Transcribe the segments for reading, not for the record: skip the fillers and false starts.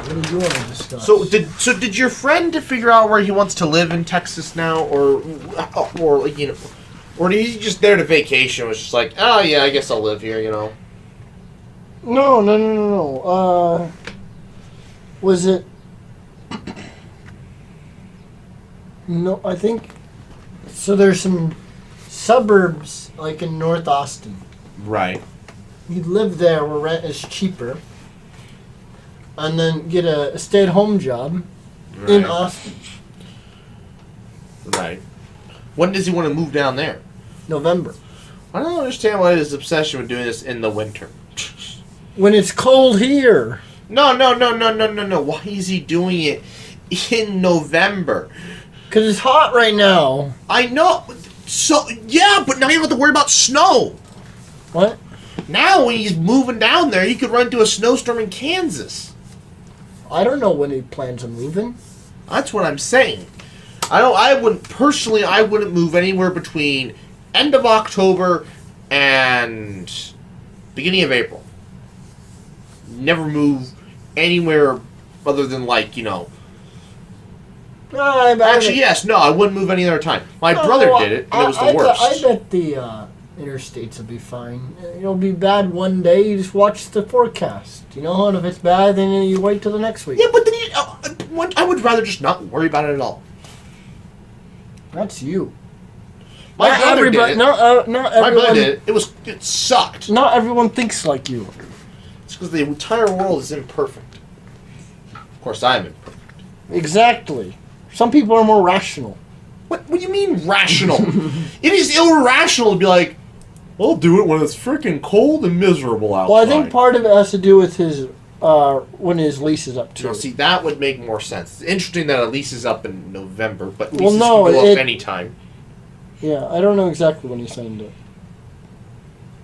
What do you want to discuss? So did your friend figure out where he wants to live in Texas now, or like, you know, or is he just there to vacation? It was just like, oh yeah, I guess I'll live here, you know. No. Was it? No, I think. So there's some suburbs like in North Austin. Right. He'd live there where rent is cheaper, and then get a stay-at-home job in Austin. Right. When does he want to move down there? November. I don't understand why his obsession with doing this in the winter. When it's cold here. No. Why is he doing it in November? Because it's hot right now. I know. So, yeah, but now you don't have to worry about snow. What? Now, when he's moving down there, he could run into a snowstorm in Kansas. I don't know when he plans on moving. That's what I'm saying. I wouldn't move anywhere between end of October and beginning of April. Never move anywhere other than, like, you know. Actually, yes, no, I wouldn't move any other time. My brother did it, and it was the worst. I bet the interstates will be fine. It'll be bad one day. You just watch the forecast, you know. And if it's bad, then you wait till the next week. Yeah, but then I would rather just not worry about it at all. That's you. My brother did it. Not everyone. My brother did it. It sucked. Not everyone thinks like you. It's because the entire world is imperfect. Of course, I'm imperfect. Exactly. Some people are more rational. What do you mean rational? It is irrational to be like, I'll do it when it's freaking cold and miserable outside. Well, I think part of it has to do with his when his lease is up too. No, see, that would make more sense. It's interesting that a lease is up in November, but leases can go up anytime. Yeah, I don't know exactly when he signed it.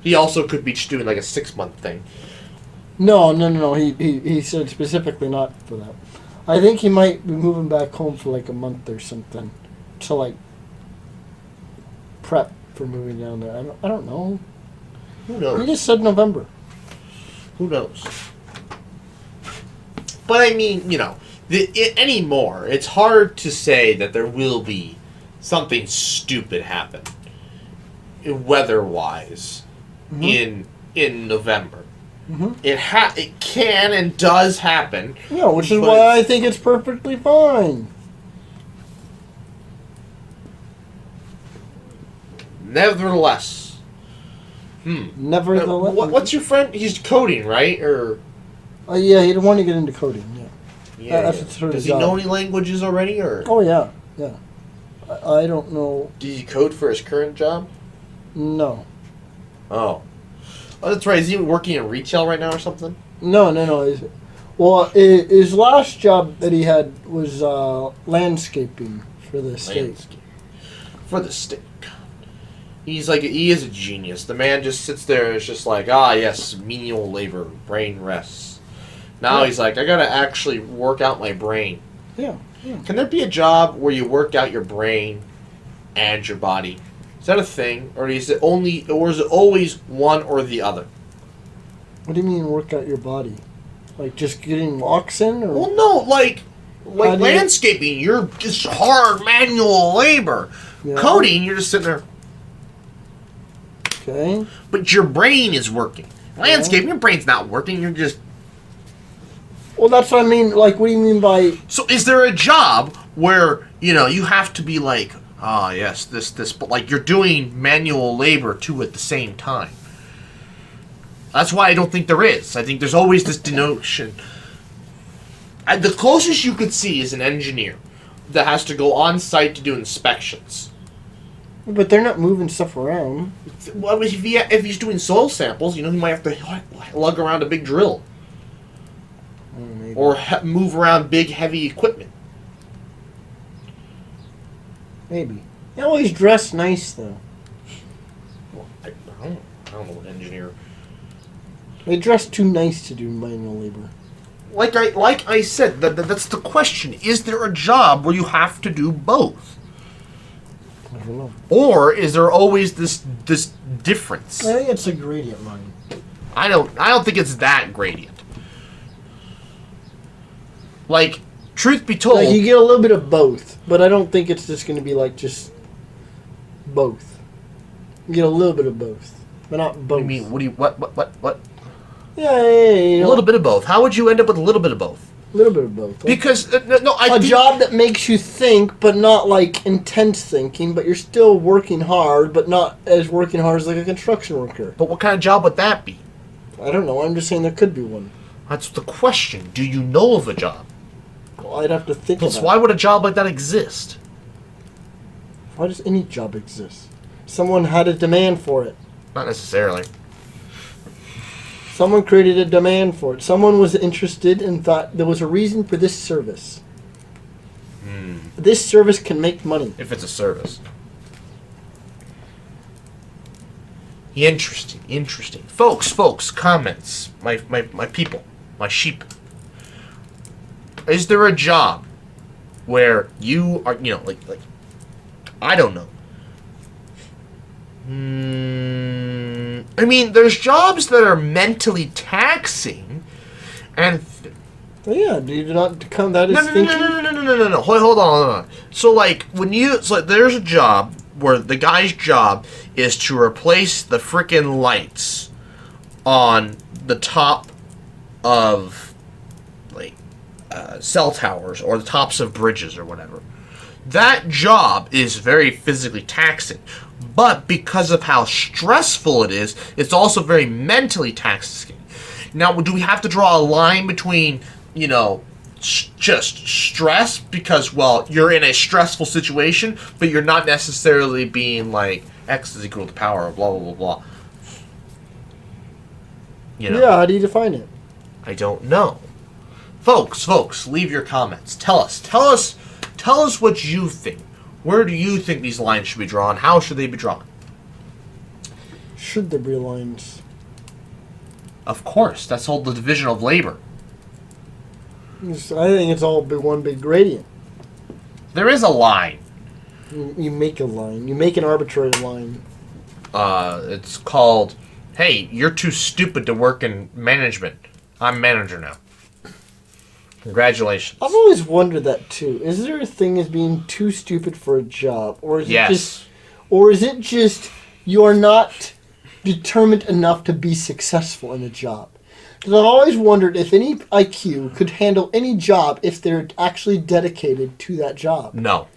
He also could be just doing like a 6-month thing. No. He said specifically not for that. I think he might be moving back home for like a month or something to like prep for moving down there. I don't know. Who knows? He just said November. Who knows? But I mean, you know, anymore, it's hard to say that there will be something stupid happen weather-wise in November. Mm-hmm. It can and does happen. Yeah, which is why I think it's perfectly fine. Nevertheless. Nevertheless. What's your friend? He's coding, right? Or? Yeah, he'd want to get into coding. Yeah. Does he know any languages already, or? Oh yeah. I don't know. Did he code for his current job? No. Oh, that's right. Is he working in retail right now or something? No. Well, his last job that he had was landscaping for the state. For the state. He is a genius. The man just sits there and is just like, yes, menial labor, brain rests. Now he's like, I gotta actually work out my brain. Yeah. Can there be a job where you work out your brain and your body? Is that a thing, or is it always one or the other? What do you mean work out your body? Like just getting walks in, or? Well, no, like landscaping, you're just hard manual labor. Yeah. Coding, you're just sitting there. Okay. But your brain is working. Landscaping, your brain's not working. You're just. Well, that's what I mean. Like, what do you mean by? So, is there a job where you have to be like, yes, this, but like you're doing manual labor too at the same time? That's why I don't think there is. I think there's always this denotion. The closest you could see is an engineer that has to go on site to do inspections. But they're not moving stuff around. Well, if he's doing soil samples, he might have to lug around a big drill. Maybe. Or move around big, heavy equipment. Maybe. They always dress nice, though. Well, I don't know what engineer. They dress too nice to do manual labor. Like I said, that's the question. Is there a job where you have to do both? I don't know. Or is there always this difference? I think it's a gradient line. I don't think it's that gradient. Like, truth be told, Like, you get a little bit of both, but I don't think it's just going to be like just both. You get a little bit of both, but not both. I mean, what? Yeah, A little bit of both. How would you end up with a little bit of both? A little bit of both. Because I think job that makes you think, but not like intense thinking. But you're still working hard, but not as working hard as like a construction worker. But what kind of job would that be? I don't know. I'm just saying there could be one. That's the question. Do you know of a job? Well, I'd have to think. Plus, about why would a job like that exist? Why does any job exist? Someone had a demand for it. Not necessarily. Someone created a demand for it. Someone was interested and thought there was a reason for this service. This service can make money. If it's a service. Interesting. Folks, comments. My people. My sheep. Is there a job where you are, like I don't know. I mean, there's jobs that are mentally taxing, and Yeah, do you not come that is thinking? No. Hold on. So like there's a job where the guy's job is to replace the frickin' lights on the top of like cell towers or the tops of bridges or whatever. That job is very physically taxing. But because of how stressful it is, it's also very mentally taxing. Now, do we have to draw a line between, just stress because, well, you're in a stressful situation, but you're not necessarily being like X is equal to power, blah, blah, blah, blah. Yeah, how do you define it? I don't know. Folks, leave your comments. Tell us what you think. Where do you think these lines should be drawn? How should they be drawn? Should there be lines? Of course, that's all the division of labor. I think it's all one big gradient. There is a line. You make a line. You make an arbitrary line. It's called, hey, you're too stupid to work in management. I'm manager now. Congratulations. I've always wondered that too. Is there a thing as being too stupid for a job, or is it just you are not determined enough to be successful in a job? Because I've always wondered if any IQ could handle any job if they're actually dedicated to that job. No.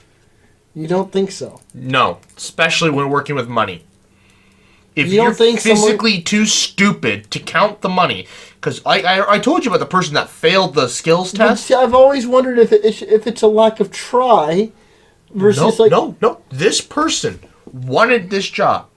You don't think so? No, especially when working with money. If You don't you're think physically too stupid to count the money, because I told you about the person that failed the skills But test. see, I've always wondered if it's a lack of try versus No. This person wanted this job.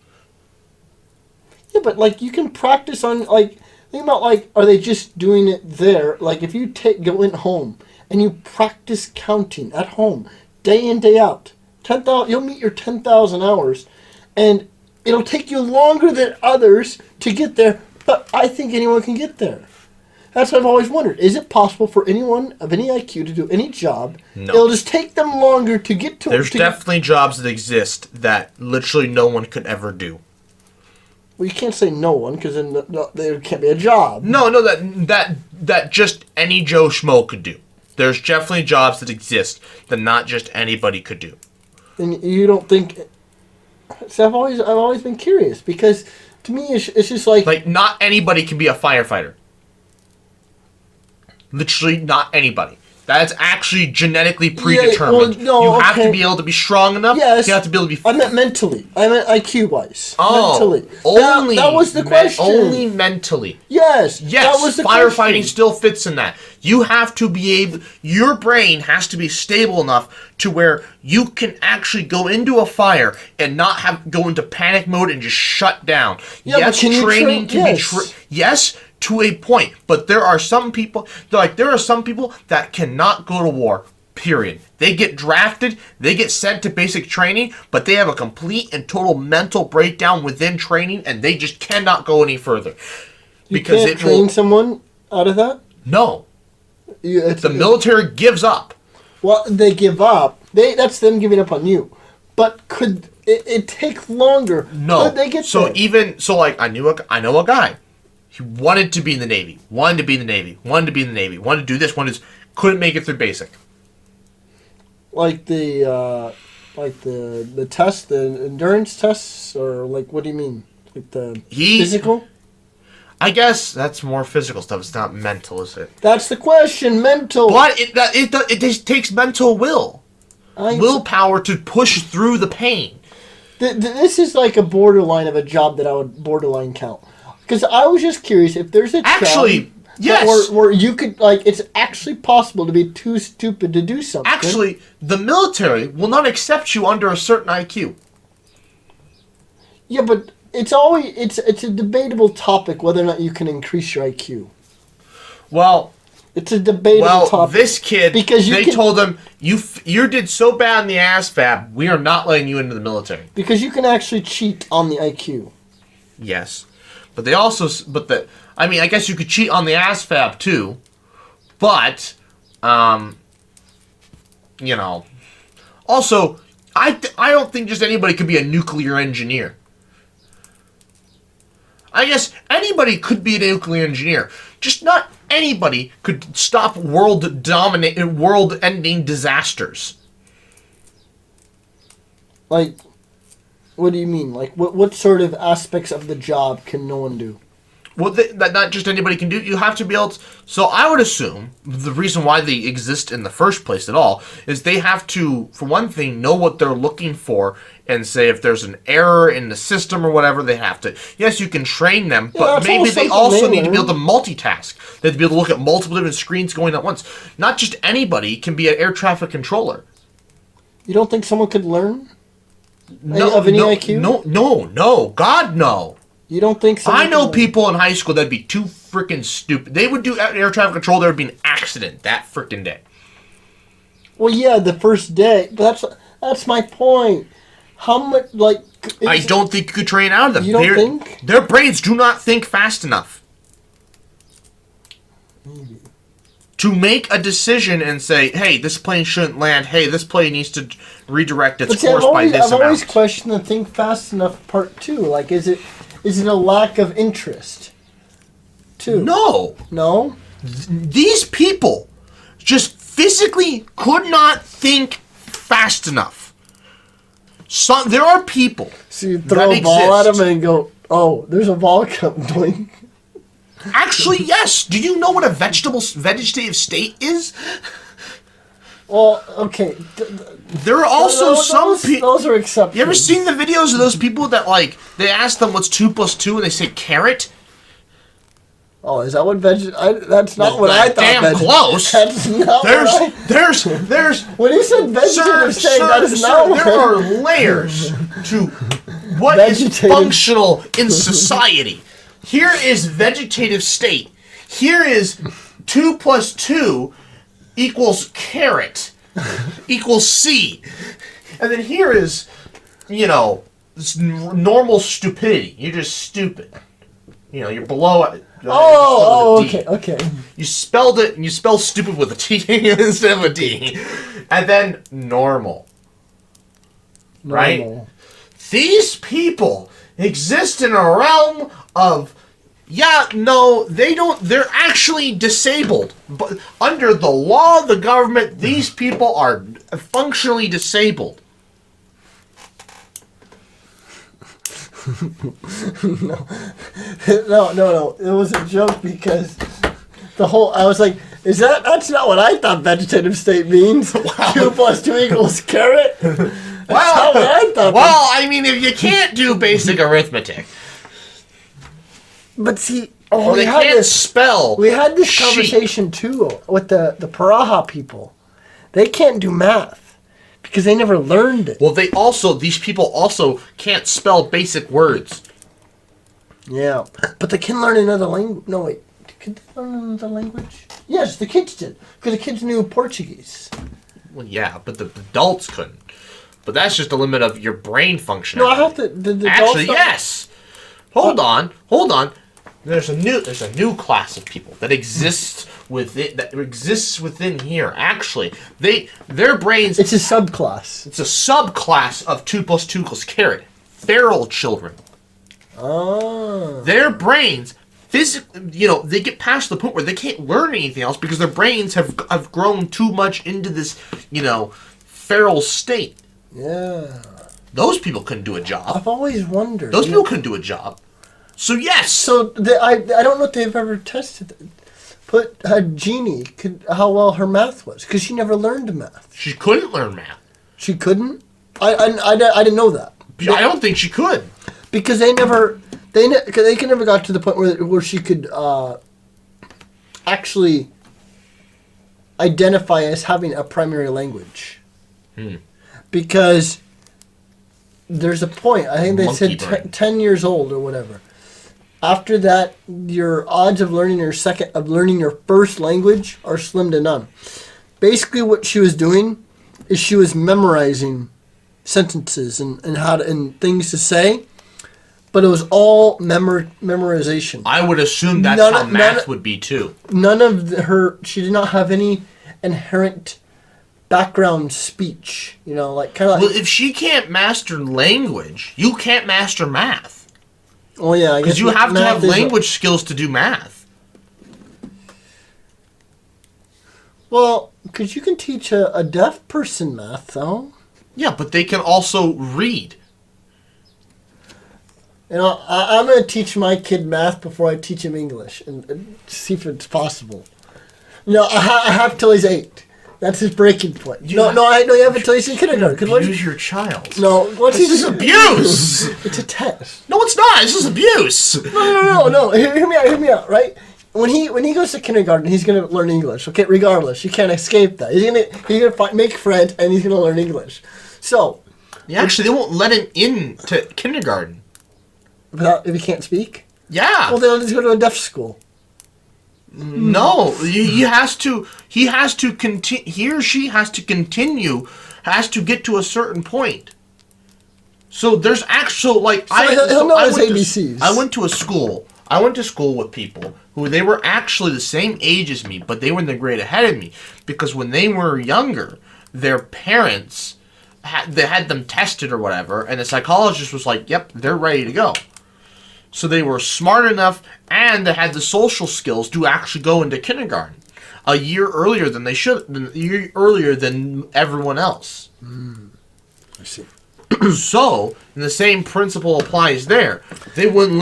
Yeah, but like you can practice on think about are they just doing it there? Like if you go in home and you practice counting at home day in day out, 10,000 you'll meet your 10,000 hours, and it'll take you longer than others to get there. But I think anyone can get there. That's what I've always wondered. Is it possible for anyone of any IQ to do any job? No. It'll just take them longer to get to. There's definitely jobs that exist that literally no one could ever do. Well, you can't say no one because then there can't be a job. No, that just any Joe Schmo could do. There's definitely jobs that exist that not just anybody could do. And you don't think? See, I've always been curious because to me it's just like not anybody can be a firefighter. Literally not anybody. That's actually genetically predetermined. You have to be able to be strong enough. Yes. You have to be able to be. I meant mentally. I meant IQ-wise. Oh, mentally. Only that was the question. Only mentally. Yes. Yes. That was the firefighting question. still fits in that. You have to be able. Your brain has to be stable enough to where you can actually go into a fire and not go into panic mode and just shut down. Yeah, yes, but training can yes. be. Yes. To a point, but there are some people that cannot go to war. Period. They get drafted, they get sent to basic training, but they have a complete and total mental breakdown within training, and they just cannot go any further. Because you can't train someone out of that. No, the military gives up. Well, they give up. That's them giving up on you. But could it take longer? No. Could they get there? I know a guy. He wanted to be in the Navy. Wanted to do this. couldn't make it through basic. Like the test, the endurance tests, or like what do you mean? Like the physical? I guess that's more physical stuff. It's not mental, is it? That's the question. Mental. But it just takes mental willpower to push through the pain. This is like a borderline of a job that I would borderline count. Because I was just curious if there's a job yes, where you could, like, it's actually possible to be too stupid to do something. Actually, the military will not accept you under a certain IQ. Yeah, but it's a debatable topic whether or not you can increase your IQ. Well, it's a debatable topic. This kid, because they told him, you did so bad in the ASVAB, we are not letting you into the military. Because you can actually cheat on the IQ. Yes. But they also, I guess you could cheat on the ASVAB too, but, also, I don't think just anybody could be a nuclear engineer. I guess anybody could be a nuclear engineer, just not anybody could stop world-ending disasters. Like, what do you mean? Like, what sort of aspects of the job can no one do? Well, that not just anybody can do. You have to be able to... So I would assume the reason why they exist in the first place at all is they have to, for one thing, know what they're looking for and say if there's an error in the system or whatever, they have to... Yes, you can train them, but maybe they also need to be able to multitask. They have to be able to look at multiple different screens going at once. Not just anybody can be an air traffic controller. You don't think someone could learn? Of any IQ? No. God, no. You don't think so? I know people in high school that'd be too freaking stupid. They would do air traffic control. There would be an accident that freaking day. Well, yeah, the first day. But that's my point. How much, like... I don't think you could train out of them. You don't think? Their brains do not think fast enough. Maybe. To make a decision and say, hey, this plane shouldn't land. Hey, this plane needs to redirect its course by this amount. I've always questioned the think fast enough part, too. Like, is it a lack of interest, too? No. No? These people just physically could not think fast enough. There are people. So you throw a ball at them and go, oh, there's a ball coming. Actually, yes. Do you know what a vegetative state is? Well, okay. There are also some people... Those are exceptions. You ever seen the videos of those people that, like, they ask them what's 2 plus 2 and they say carrot? Oh, is that what that's not what I thought. Damn close. That's not There's... When you said vegetative state, that is not what... There are layers to what is functional in society. Here is vegetative state. Here is 2 plus 2 equals carrot equals C. And then here is, this normal stupidity. You're just stupid. You're below... okay. You spelled it, and you spell stupid with a T instead of a D. And then normal. Right? These people exist in a realm of... they don't... They're actually disabled. But under the law of the government, these people are functionally disabled. No. It was a joke because I was like, that's not what I thought vegetative state means. Wow. 2 plus 2 equals carrot? That's not what I thought. Well, I mean, if you can't do basic arithmetic. But see, they can't spell. We had this conversation too with the Paraha people. They can't do math because they never learned it. Well, these people also can't spell basic words. Yeah, but they can learn another language. No, wait, could they learn another language? Yes, the kids did because the kids knew Portuguese. Well, yeah, but the adults couldn't. But that's just the limit of your brain function. No, I have to. The Actually, yes. Hold on. There's a new class of people that exists within here. Actually, their brains. It's a subclass. It's a subclass of 2 plus 2 equals carrot. Feral children. Oh. Their brains physically, they get past the point where they can't learn anything else because their brains have grown too much into this, feral state. Yeah. Those people couldn't do a job. I've always wondered. Those people couldn't do a job. So yes. So I don't know if they've ever tested it. But Jeannie, how well her math was, because she never learned math. She couldn't learn math. She couldn't? I didn't know that. I don't think she could. Because they never got to the point where she could actually identify as having a primary language. Because there's a point, I think they said 10 years old or whatever. After that, your odds of learning your first language are slim to none. Basically, what she was doing is she was memorizing sentences and things to say, but it was all memorization. I would assume that's how math would be too. She did not have any inherent background speech. Well, if she can't master language, you can't master math. Oh yeah, because you have to have language skills to do math. Well, because you can teach a deaf person math, though. Yeah, but they can also read. I'm going to teach my kid math before I teach him English and see if it's possible. I have till he's 8. That's his breaking point. You have it till he's in kindergarten. Abuse your child. No, this is abuse. It's a test. No, it's not. This is abuse. No. Hear me out. Right? When he goes to kindergarten, he's gonna learn English. Okay, regardless, you can't escape that. He's gonna make friends and he's gonna learn English. So, actually, they won't let him into kindergarten if he can't speak. Yeah. Well, they'll just go to a deaf school. No, he has to continue. He or she has to continue. Has to get to a certain point. So there's actual he'll know his ABCs. I went to school with people who they were actually the same age as me, but they were in the grade ahead of me because when they were younger, their parents had them tested or whatever, and the psychologist was like, "Yep, they're ready to go." So they were smart enough and they had the social skills to actually go into kindergarten a year earlier than everyone else. I see. So, the same principle applies there. They wouldn't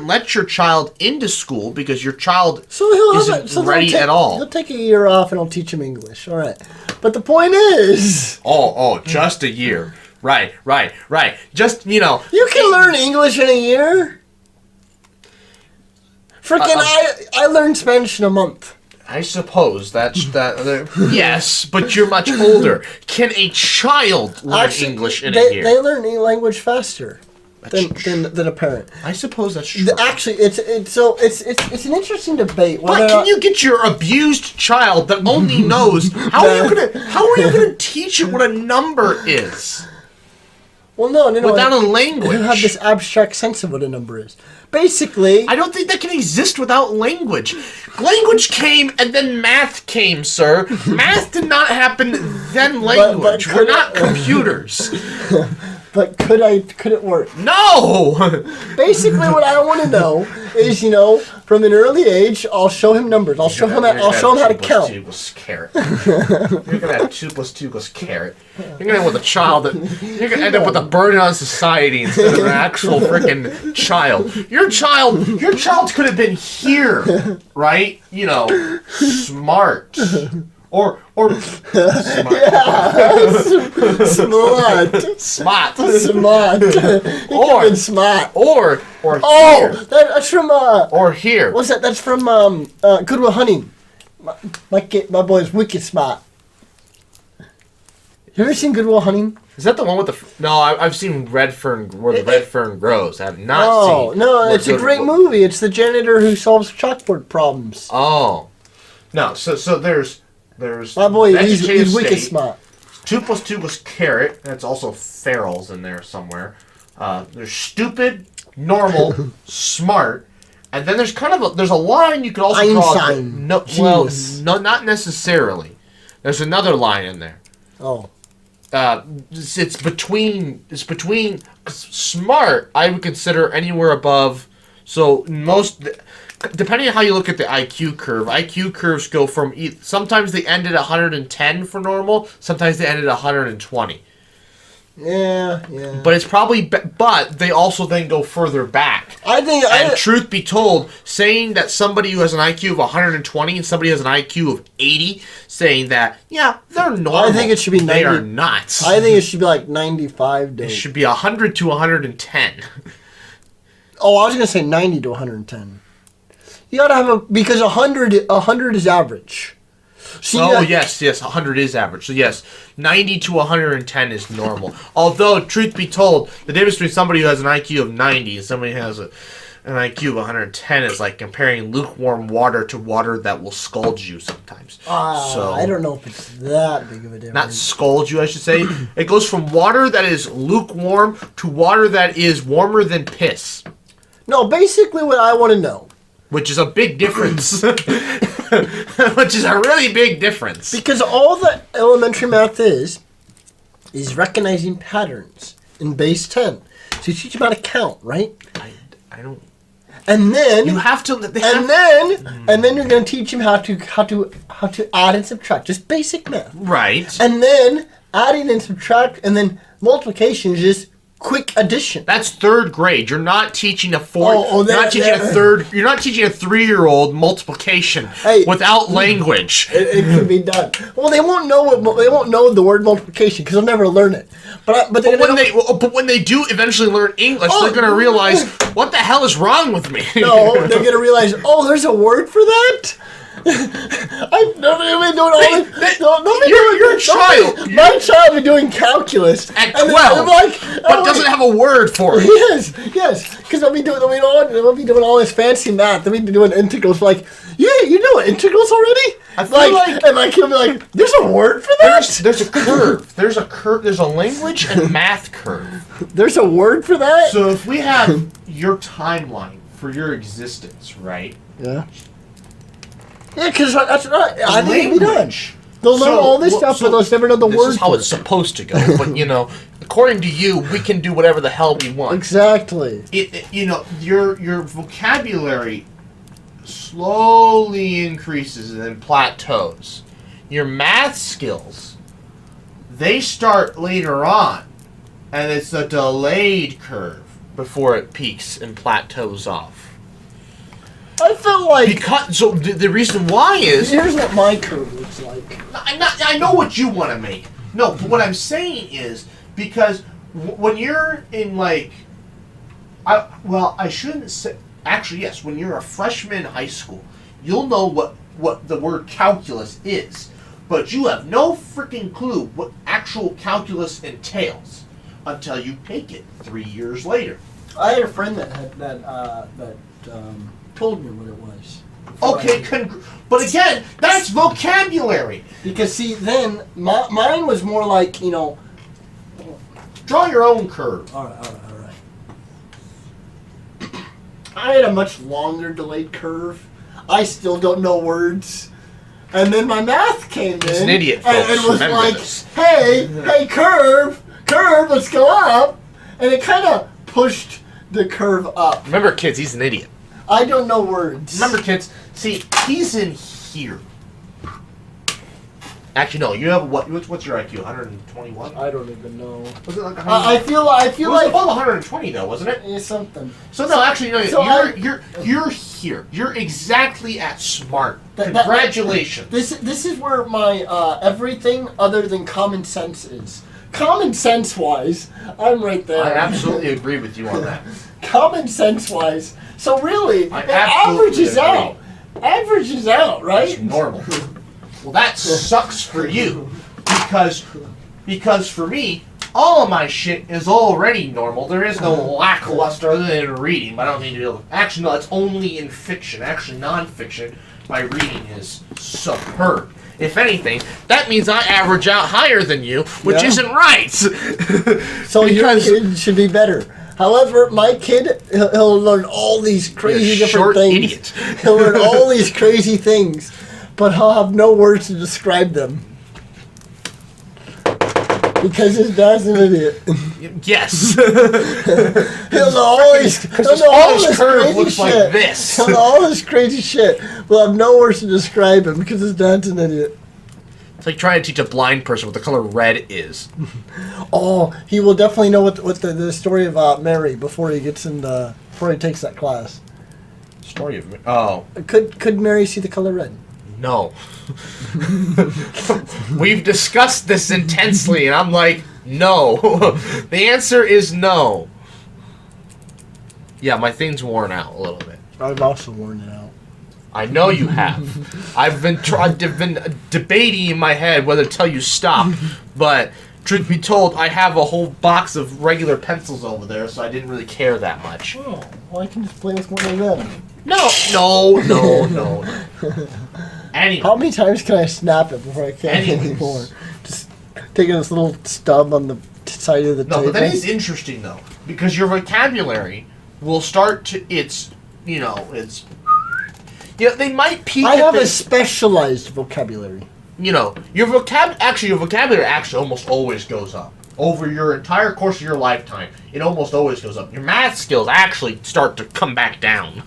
let your child into school because your child isn't ready at all. He'll take a year off and I'll teach him English. All right. But the point is... Oh, just a year. Right. Just, You can learn English in a year. I learned Spanish in a month. I suppose that. Yes, but you're much older. Can a child learn English in a year? They learn a language faster than a parent. I suppose that's true. Actually, it's an interesting debate. But can you get your abused child that only knows how are you gonna teach it what a number is? Well, no. Without a language. You have this abstract sense of what a number is. Basically... I don't think that can exist without language. Language came and then math came, sir. Math did not happen, then language. We're not computers. But could it work? No! Basically, what I want to know is, from an early age, I'll show him numbers. I'll show him how to count. 2 plus 2 carrot. You're gonna have 2 plus 2 plus carrot. You're gonna end up with a child you're gonna end up with a burden on society instead of an actual freaking child. Your child could have been here, right? Smart. Or smart. Yeah. Smart. Or smart. Or here. That's from or here. What's that? That's from Good Will Hunting. My boy's wicked smart. You ever seen Good Will Hunting? Is that the one with the... No, I've seen Red Fern, where the red fern grows. I have not seen... No, it's a great movie. It's the janitor who solves chalkboard problems. Oh. No, so there's my boy, he's wicked smart. 2 plus 2 was carrot. That's also ferals in there somewhere. There's stupid, normal, smart, and then there's there's a line you could also Einstein. draw. No, not necessarily. There's another line in there. Oh. It's between smart. I would consider anywhere above. So depending on how you look at the IQ curve, IQ curves go from sometimes they end at 110 for normal, sometimes they end at 120. Yeah. But it's probably, but they also then go further back. And truth be told, saying that somebody who has an IQ of 120 and somebody has an IQ of 80, saying that, yeah, they're normal. I think it should be 90. They are not. I think it should be like 95 It should be 100 to 110. Oh, I was gonna say 90 to 110. You gotta have because 100 is average. So yes, 100 is average. So yes, 90 to 110 is normal. Although, truth be told, the difference between somebody who has an IQ of 90 and somebody who has an IQ of 110 is like comparing lukewarm water to water that will scald you sometimes. I don't know if it's that big of a difference. Not scald you, I should say. It goes from water that is lukewarm to water that is warmer than piss. No, basically what I want to know. Which is a big difference. Which is a really big difference. Because all the elementary math is recognizing patterns in base 10. So you teach them how to count, right? I don't. And then you have to. And then you're going to teach them how to add and subtract, just basic math. Right. And then adding and subtract, and then multiplication is just quick addition. That's third grade. You're not teaching a You're not teaching a 3-year-old multiplication without language. It can be done. Well, they won't know the word multiplication because they'll never learn it. But when they do eventually learn English, they're going to realize what the hell is wrong with me. No, they're going to realize, there's a word for that. I've never been doing all this. You're a child. My child be doing calculus at 12, but doesn't have a word for it. Yes, because they'll be doing all this fancy math. They'll be doing integrals. Like, yeah, you know integrals already. And my kid will be like, "There's a word for that." There's a curve. There's a curve. There's a language and math curve. There's a word for that. So if we have your timeline for your existence, right? Yeah. Yeah, because that's right. I think it'll be done. They'll learn all this stuff, but they'll never know the word. This is how it's supposed to go. But according to you, we can do whatever the hell we want. Exactly. Your vocabulary slowly increases and then plateaus. Your math skills, they start later on, and it's a delayed curve before it peaks and plateaus off. I felt like the reason why is here's what my curve looks like. I know what you want to make. No, but what I'm saying is because when you're in I shouldn't say. Actually, yes. When you're a freshman in high school, you'll know what the word calculus is, but you have no freaking clue what actual calculus entails until you take it 3 years later. I had a friend that told me what it was. Okay, but again, that's vocabulary. Because see, then mine was more like draw your own curve. All right. I had a much longer delayed curve. I still don't know words. And then my math came in. He's an idiot, folks. And was Remember like, this. hey, curve, let's go up. And it kind of pushed the curve up. Remember, kids, he's an idiot. I don't know words. Remember, kids, see, he's in here. Actually, no, you have what's your IQ? 121? I don't even know. Was it like 100? I feel it was like above 120 though, wasn't it? Yeah, something. So no, actually no. So you're here. You're exactly at smart. Congratulations. This is where my everything other than common sense is. Common sense wise, I'm right there. I absolutely agree with you on that. Common sense wise. So really, it averages out. Averages out, right? It's normal. Well, that sucks for you, because for me, all of my shit is already normal. There is no lackluster other than reading. But I don't need to be able to. Actually, no, it's only in fiction. Actually, nonfiction, my reading is superb. If anything, that means I average out higher than you, which isn't right. So your kid should be better. However, my kid, he'll learn all these crazy different things. Idiot. He'll learn all these crazy things, but he'll have no words to describe them. Because his dad's an idiot. Yes. He'll know all this curve looks shit. like this. He'll know all this crazy shit. We'll have no words to describe him because his dad's an idiot. It's like trying to teach a blind person what the color red is. Oh, he will definitely know what the story about Mary before he takes that class. Story of me. Oh. Could Mary see the color red? No. We've discussed this intensely, and I'm like, no. The answer is no. Yeah, my thing's worn out a little bit. I've also worn it out. I know you have. I've been debating in my head whether to tell you stop, but truth be told, I have a whole box of regular pencils over there, so I didn't really care that much. Oh, well, I can just play with one of them. No. Anyway. How many times can I snap it before I can't anymore? Just taking this little stub on the side of the table. No, but that is interesting, though, because your vocabulary will start to, they might peak I have a specialized vocabulary. Your vocabulary actually almost always goes up. Over your entire course of your lifetime, it almost always goes up. Your math skills actually start to come back down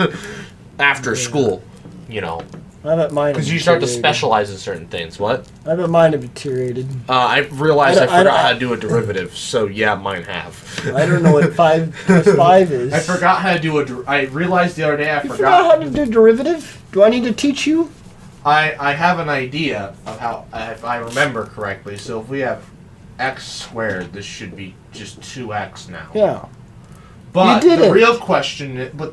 after school, I bet mine because you start to specialize in certain things. What? I bet mine have deteriorated. I realized I forgot how to do a derivative, so yeah, mine have. I don't know what 5 plus 5 is. I forgot how to do I realized the other day I forgot how to do derivative? Do I need to teach you? I have an idea of how, if I remember correctly. So if we have x squared, this should be just 2x now. Yeah. But the real question, but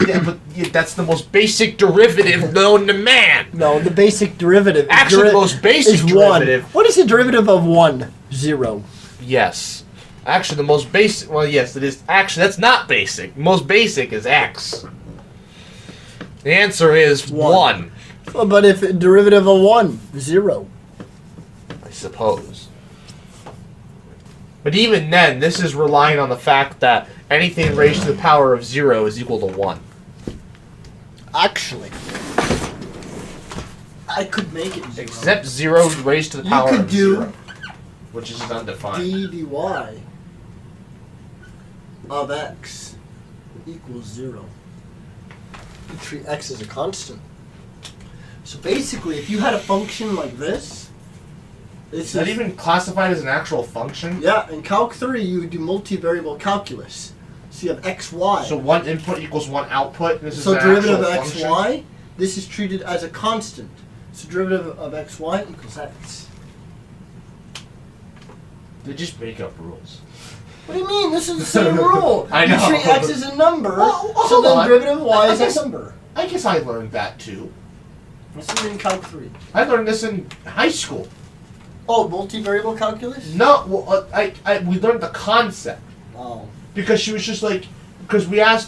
that's the most basic derivative known to man. No, the basic derivative. Actually, the most basic derivative. 1. What is the derivative of 1? 0. Yes. Actually, the most basic. Well, yes, it is. Actually, that's not basic. Most basic is x. The answer is 1. Well, but if derivative of 1, 0. I suppose. But even then, this is relying on the fact that anything raised to the power of 0 is equal to 1. Actually, I could make it 0. Except 0 raised to the power of 0, do which is undefined. d dy of x equals 0. You treat x as a constant. So basically, if you had a function like this, is that even classified as an actual function? Yeah, in Calc 3, you would do multivariable calculus. So you have xy. So one input equals one output. This so is derivative of function? xy, this is treated as a constant. So derivative of xy equals x. They just make up rules. What do you mean? This is the same rule. I know. You treat x as a number, well, so then on. derivative of y is a number. I guess I learned that too. This is in Calc 3. I learned this in high school. Oh, multivariable calculus? No, well, we learned the concept. Oh. Because she was just like, because we asked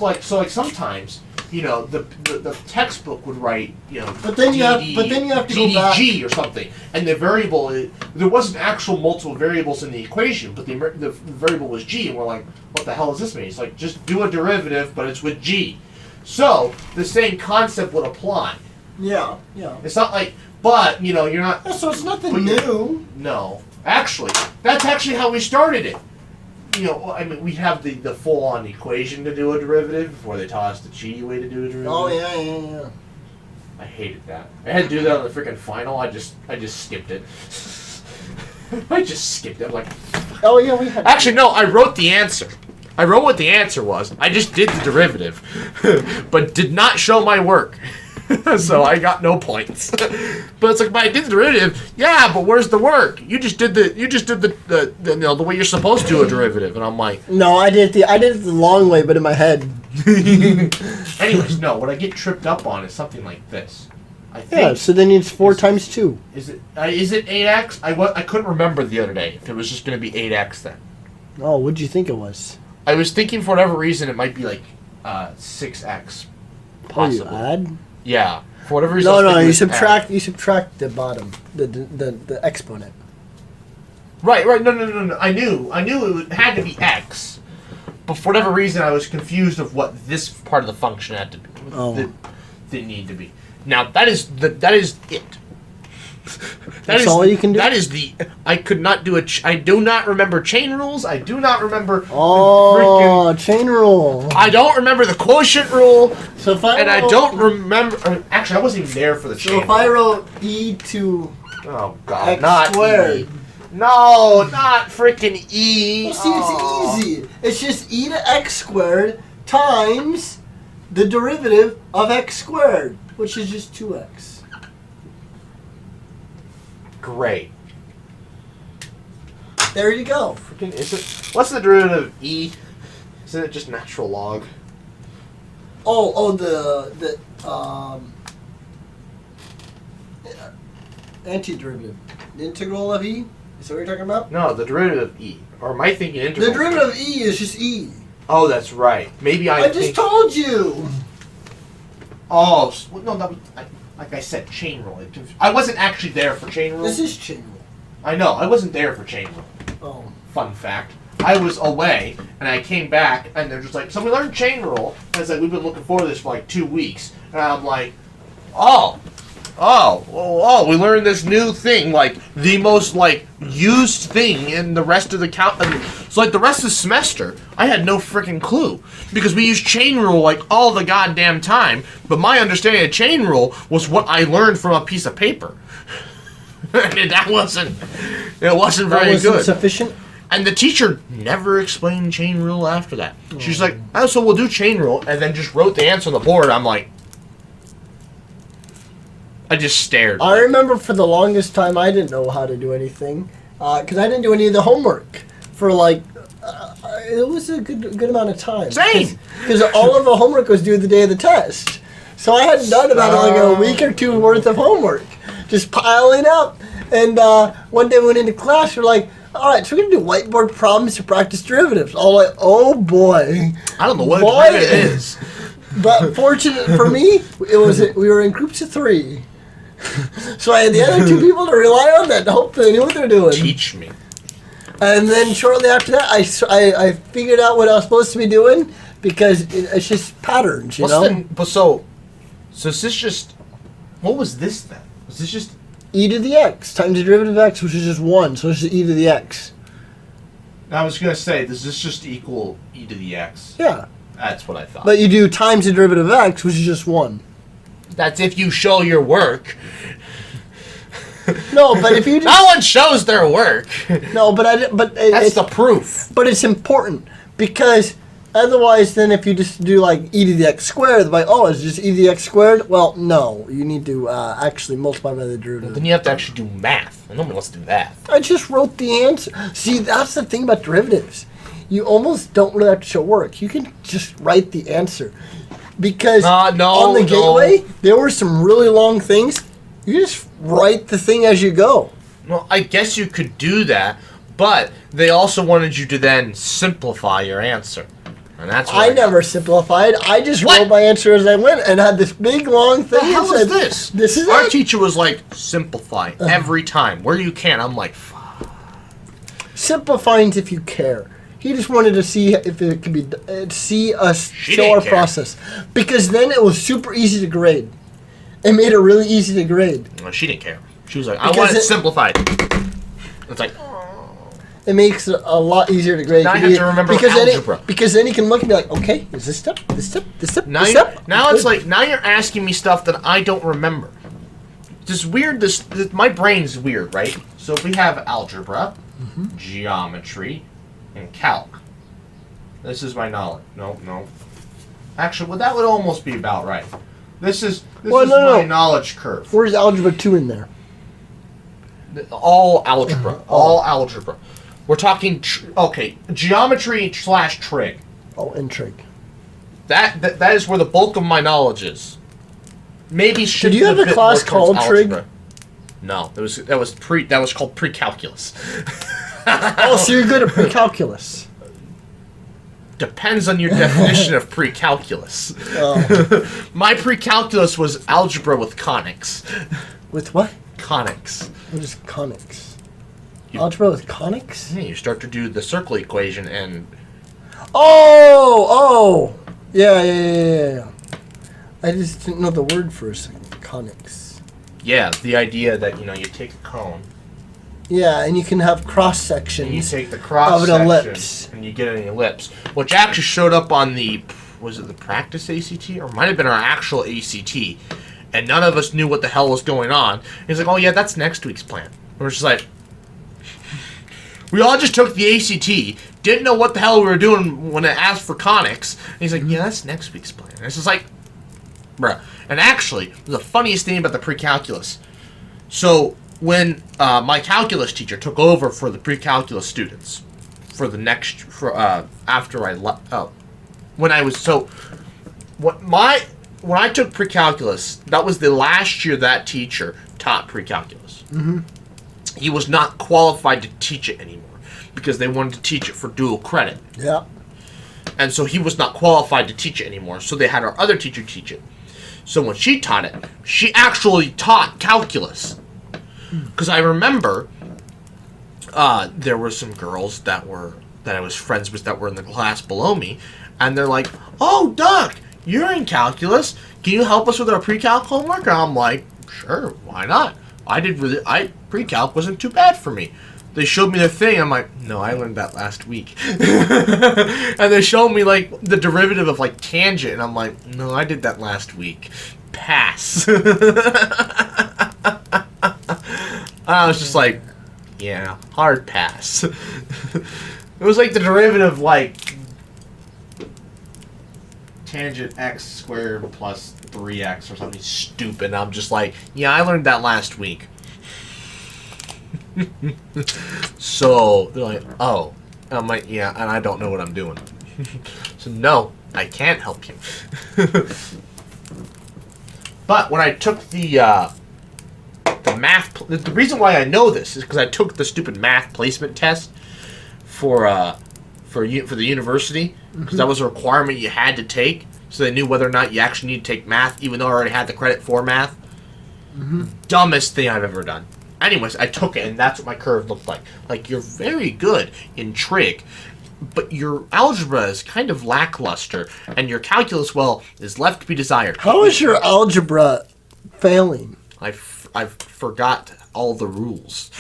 sometimes, the textbook would write, But then you have to go back. DDG or something, and the variable, there wasn't actual multiple variables in the equation, but the variable was g, and we're like, what the hell does this mean? It's like, just do a derivative, but it's with g. So the same concept would apply. Yeah. It's not like, but you're not. So it's nothing new. No, actually, that's actually how we started it. We have the full-on equation to do a derivative before they taught us the cheaty way to do a derivative. Oh yeah. I hated that. I had to do that on the freaking final. I just skipped it. I just skipped it. I'm like, oh yeah, we had. Actually, no. I wrote the answer. I wrote what the answer was. I just did the derivative, but did not show my work. So I got no points. But it's like, but I did the derivative. Yeah, but where's the work? You just did the way you're supposed to do a derivative, and I'm like, no, I did it the long way, but in my head. Anyways, no. What I get tripped up on is something like this. I think. Yeah. So then it's 4 times 2. Is it 8x? I couldn't remember the other day if it was just going to be 8x then. Oh, what'd you think it was? I was thinking for whatever reason it might be like 6x. Possibly. Oh, you add? Yeah. For whatever reason. No, you subtract. You subtract the bottom, the exponent. Right. No. I knew it had to be x, but for whatever reason I was confused of what this part of the function had to be. Oh. Didn't need to be. Now that is it. That's all you can do? That is the... I could not do I do not remember chain rules. I do not remember... chain rule. I don't remember the quotient rule. So if I I don't remember... Actually, I wasn't even there for the chain rule. So if I wrote e to oh, God. x Not squared. E. No, not freaking E. Well, see, it's easy. It's just e to x squared times the derivative of x squared, which is just 2x. Great. There you go. Freaking, what's the derivative of E? Isn't it just natural log? The antiderivative. The integral of e? Is that what you're talking about? No, the derivative of E. Or am I thinking integral? The derivative of e is just e. Oh, that's right. Maybe I just told you. Oh, no, that was... Like I said, chain rule. I wasn't actually there for chain rule. This is chain rule. I know. I wasn't there for chain rule. Oh. Fun fact. I was away, and I came back, and they're just like, so we learned chain rule. And it's like, we've been looking forward to this for like 2 weeks. And I'm like, we learned this new thing, like, the most, like, used thing in the rest of the so, like, the rest of the semester, I had no freaking clue. Because we used chain rule, like, all the goddamn time. But my understanding of chain rule was what I learned from a piece of paper. And it wasn't very good. Sufficient? And the teacher never explained chain rule after that. She's like, oh, so we'll do chain rule, and then just wrote the answer on the board. I'm like... I just stared. I remember for the longest time I didn't know how to do anything because I didn't do any of the homework for like it was a good amount of time. Same. Because all of the homework was due the day of the test, so I hadn't done about like a week or two worth of homework, just piling up. And one day we went into class, we're like, all right, so we're gonna do whiteboard problems to practice derivatives. All like, oh boy. I don't know what a derivative is. But fortunate for me, we were in groups of 3. So I had the other 2 people to rely on that to hope they knew what they're doing. Teach me. And then shortly after that, I figured out what I was supposed to be doing because it's just patterns, you know? So is this just... What was this then? Was this just... e to the x times the derivative of x, which is just 1, so it's just e to the x. I was going to say, does this just equal e to the x? Yeah. That's what I thought. But you do times the derivative of x, which is just 1. That's if you show your work. No, but if you just... No one shows their work. No, That's the proof. But it's important because otherwise then if you just do like e to the x squared, they're like, oh, it's just e to the x squared? Well, no. You need to actually multiply by the derivative. Then you have to actually do math. And nobody wants to do that. I just wrote the answer. See, that's the thing about derivatives. You almost don't really have to show work. You can just write the answer. Because on the gateway, there were some really long things. You just write the thing as you go. Well, I guess you could do that, but they also wanted you to then simplify your answer. And that's what I never simplified. I just wrote my answer as I went and had this big long thing. What the hell is this? This is Our teacher was like, simplify every time. Where you can. I'm like, fuck. Simplifying if you care. He just wanted to see if it could be, see us She show didn't our care. process. Because then it was super easy to grade. It made it really easy to grade. Well, she didn't care. She was like, I want it simplified. It's like, it makes it a lot easier to grade. Now I have to remember algebra. Because then he can look and be like, okay, is this step, this step, this step, now this step? now it's like, now you're asking me stuff that I don't remember. This weird, my brain's weird, right? So if we have algebra, geometry, and calc. This is my knowledge. No. Actually, well, that would almost be about right. This is my knowledge curve. Where's algebra 2 in there? All algebra. All algebra. We're talking, geometry / trig. Oh, and trig. That is where the bulk of my knowledge is. Maybe Did you have a class called trig? No, that was called pre-calculus. Oh, so you're good at pre-calculus. Depends on your definition of pre-calculus. Oh. My pre-calculus was algebra with conics. With what? Conics. What is conics? Algebra with conics? Yeah, you start to do the circle equation and... Oh! Yeah. I just didn't know the word for a second. Conics. Yeah, the idea that, you take a cone, Yeah, and you can have cross and you sections take the cross of an section, ellipse. and you get an ellipse, which actually showed up on was it the practice ACT, or might have been our actual ACT, and none of us knew what the hell was going on. He's like, oh yeah, that's next week's plan. We're just like, we all just took the ACT, didn't know what the hell we were doing when it asked for conics, and he's like, yeah, that's next week's plan. And it's just like, bruh. And actually, the funniest thing about the pre-calculus, so when my calculus teacher took over for the pre-calculus students, after I left, when I took pre-calculus, that was the last year that teacher taught pre-calculus. Mm-hmm. He was not qualified to teach it anymore because they wanted to teach it for dual credit. Yeah. And so he was not qualified to teach it anymore, so they had our other teacher teach it. So when she taught it, she actually taught calculus. Because I remember there were some girls that I was friends with that were in the class below me, and they're like, "Oh, Doc, you're in calculus. Can you help us with our pre-calc homework?" And I'm like, "Sure, why not? Pre-calc wasn't too bad for me." They showed me their thing. I'm like, "No, I learned that last week." And they showed me like the derivative of like tangent, and I'm like, "No, I did that last week." Pass. I was just like, yeah, hard pass. It was like the derivative, like tangent x squared plus 3x or something stupid. I'm just like, yeah, I learned that last week. So they're like, oh. I'm like, yeah, and I don't know what I'm doing. So no, I can't help you. But when I took the math, the reason why I know this is because I took the stupid math placement test for the university, because that was a requirement you had to take, so they knew whether or not you actually need to take math, even though I already had the credit for math. Mm-hmm. Dumbest thing I've ever done. Anyways, I took it, and that's what my curve looked like. Like, you're very good in trig, but your algebra is kind of lackluster, and your calculus, well, is left to be desired. How is your algebra failing? I forgot all the rules.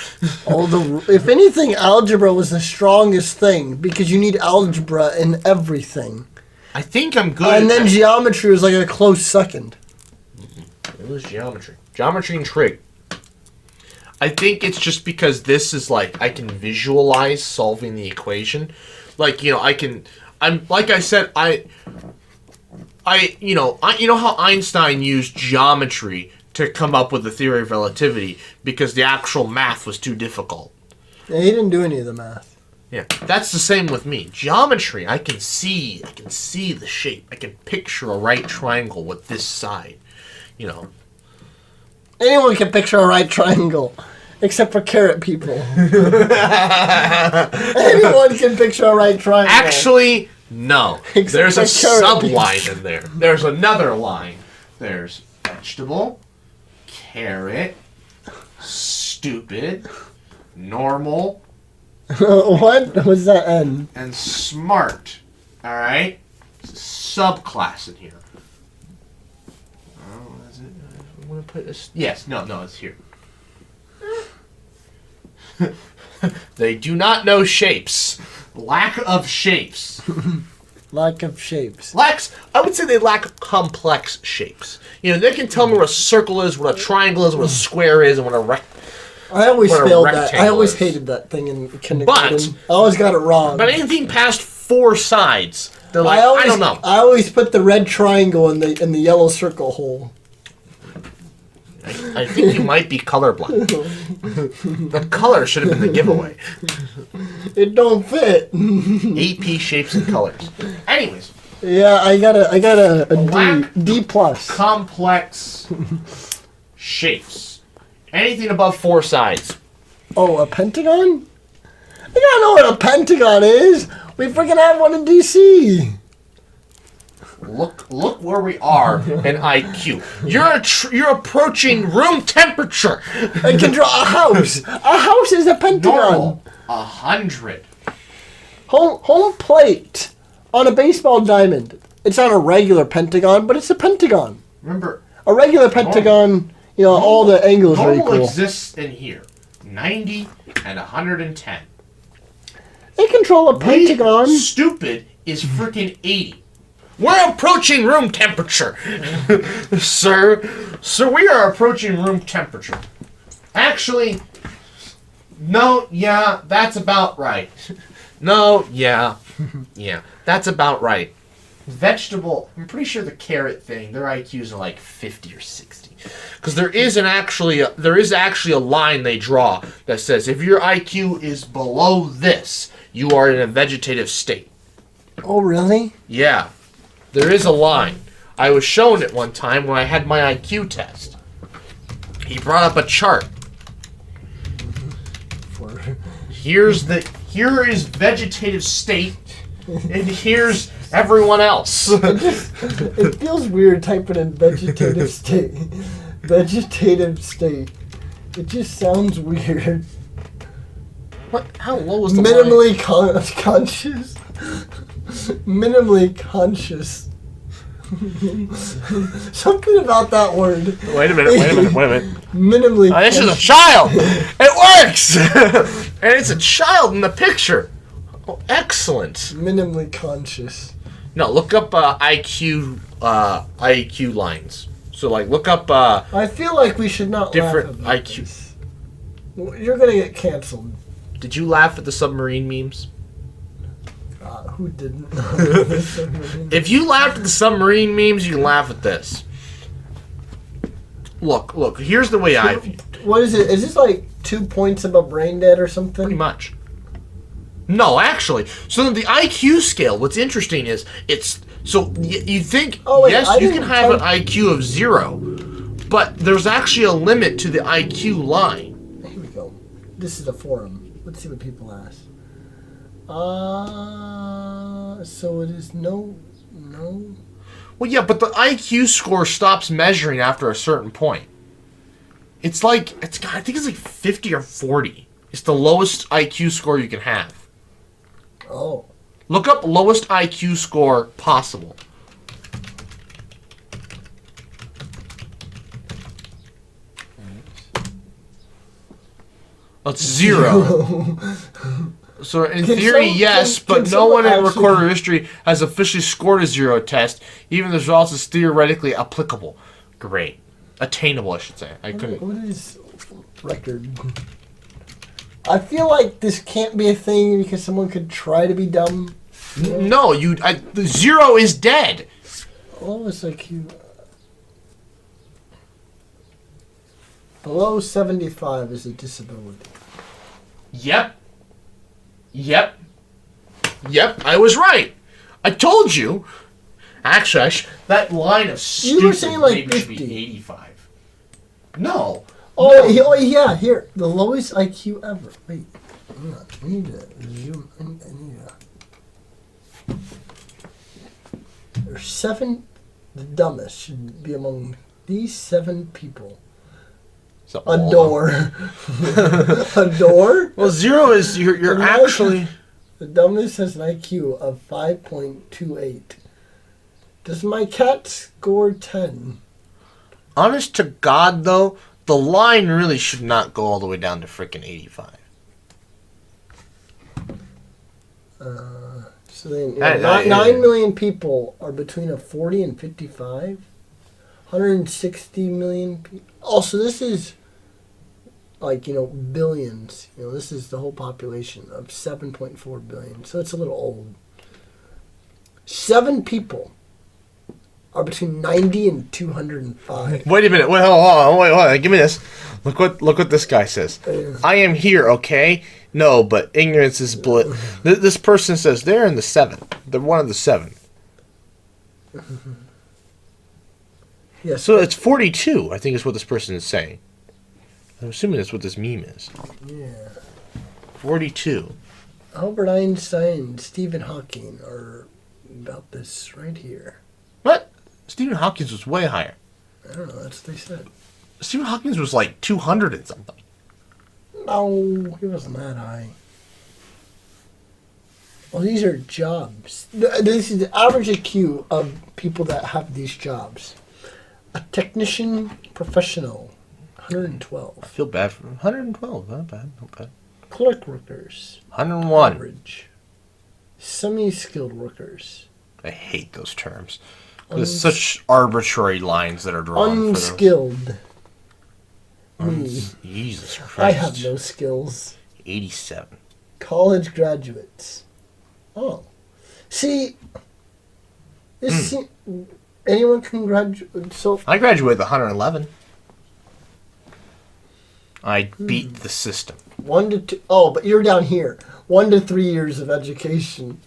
If anything, algebra was the strongest thing, because you need algebra in everything. I think I'm good. And then geometry was like a close second. It was geometry. Geometry and trig. I think it's just because this is like, I can visualize solving the equation. Like, like I said, you know how Einstein used geometry to come up with the theory of relativity because the actual math was too difficult. Yeah, he didn't do any of the math. Yeah, that's the same with me. Geometry, I can see the shape. I can picture a right triangle with this side, Anyone can picture a right triangle, except for carrot people. Anyone can picture a right triangle. Actually, no. Except There's a for carrot subline in there. There's another line. There's vegetable, carrot, stupid, normal. What was that end? And smart. Alright? It's a subclass in here. Oh, is it? I'm gonna put this. Yes, no, it's here. They do not know shapes. Lack of shapes. Lack of shapes. I would say they lack complex shapes. They can tell me what a circle is, what a triangle is, what a square is, and what a I always failed that. I rectangle always is. Hated that thing in kindergarten. I always got it wrong. But anything past 4 sides, they're like, I don't know. I always put the red triangle in the yellow circle hole. I think you might be colorblind. The color should have been the giveaway. It don't fit. AP shapes and colors. Anyways. Yeah, I got a D plus. Complex shapes. Anything above 4 sides. Oh, a pentagon? I gotta know what a pentagon is. We freaking have one in DC. Look where we are in IQ. You're approaching room temperature. I can draw a house. A house is a pentagon. Normal. 100. Home plate on a baseball diamond. It's not a regular pentagon, but it's a pentagon. Remember, a regular pentagon. You know, all the angles are normal equal. exists in here. 90 and 110. They control a pentagon. Stupid is freaking 80. We're approaching room temperature. Sir, we are approaching room temperature. Actually, no, yeah, that's about right. No, yeah, that's about right. Vegetable, I'm pretty sure the carrot thing, their IQs are like 50 or 60. Because there is actually a line they draw that says if your IQ is below this, you are in a vegetative state. Oh, really? Yeah, there is a line. I was shown it one time when I had my IQ test. He brought up a chart. Here is vegetative state, and here's everyone else. It feels weird typing in vegetative state. Vegetative state. It just sounds weird. What? How low is the Minimally line? conscious. Minimally conscious. Something about that word. Wait a minute. Minimally This is a child! It works! And it's a child in the picture. Oh, excellent. Minimally conscious. No, look up IQ lines. So, like, look up I feel like we should not different laugh about IQ. this. You're gonna get canceled. Did you laugh at the submarine memes? Who didn't? If you laughed at the submarine memes, you can laugh at this. Look, here's the way I view it. What is it? Is this like 2 points above brain dead or something? Pretty much. No, actually. So the IQ scale, what's interesting is it's... So you think, Oh, wait, yes, I you can didn't have an type- IQ of 0, but there's actually a limit to the IQ line. Here we go. This is a forum. Let's see what people ask. So it is no. Well, yeah, but the IQ score stops measuring after a certain point. It's like, I think it's like 50 or 40. It's the lowest IQ score you can have. Oh. Look up lowest IQ score possible. It's 0. So in theory, yes, but no one in recorded history has officially scored a 0 test. Even the results is theoretically applicable. Great. Attainable, I should say. I couldn't. What is record? I feel like this can't be a thing because someone could try to be dumb. No, the 0 is dead. Oh, it's like you. Below 75 is a disability. Yep, I was right. I told you. Actually, that line of stupid You were saying like maybe should 50. be 85. No. Oh, yeah, here. The lowest IQ ever. Wait. Hang on. I need to zoom. I need to. There's 7. The dumbest should be among these 7 people. So, A door. A door? Well, 0 is you're actually. The dumbest has an IQ of 5.28. Does my cat score 10? Honest to God, though, the line really should not go all the way down to freaking 85. So then, Hey, 9 million people are between a 40 and 55. 160 million people. Also, this is like, billions. This is the whole population of 7.4 billion. So it's a little old. 7 people are between 90 and 205. Wait a minute. Wait, hold on. Give me this. Look what this guy says. I am here, okay? No, but ignorance is bliss. This person says they're in the 7. They're one of the 7. Yes. So it's 42, I think is what this person is saying. I'm assuming that's what this meme is. Yeah. 42. Albert Einstein and Stephen Hawking are about this right here. What? Stephen Hawking was way higher. I don't know. That's what they said. Stephen Hawking was like 200 and something. No, he wasn't that high. Well, these are jobs. This is the average IQ of people that have these jobs. A technician, professional, 112. I feel bad for 112. Not bad. Not bad. Clerk workers. 101. Average. Semi-skilled workers. I hate those terms. There's such arbitrary lines that are drawn Unskilled. for those. Me. Jesus Christ. I have no skills. 87. College graduates. Oh. See, this anyone can graduate. So I graduated with 111. I beat the system. 1 to 2. Oh, but you're down here. 1 to 3 years of education.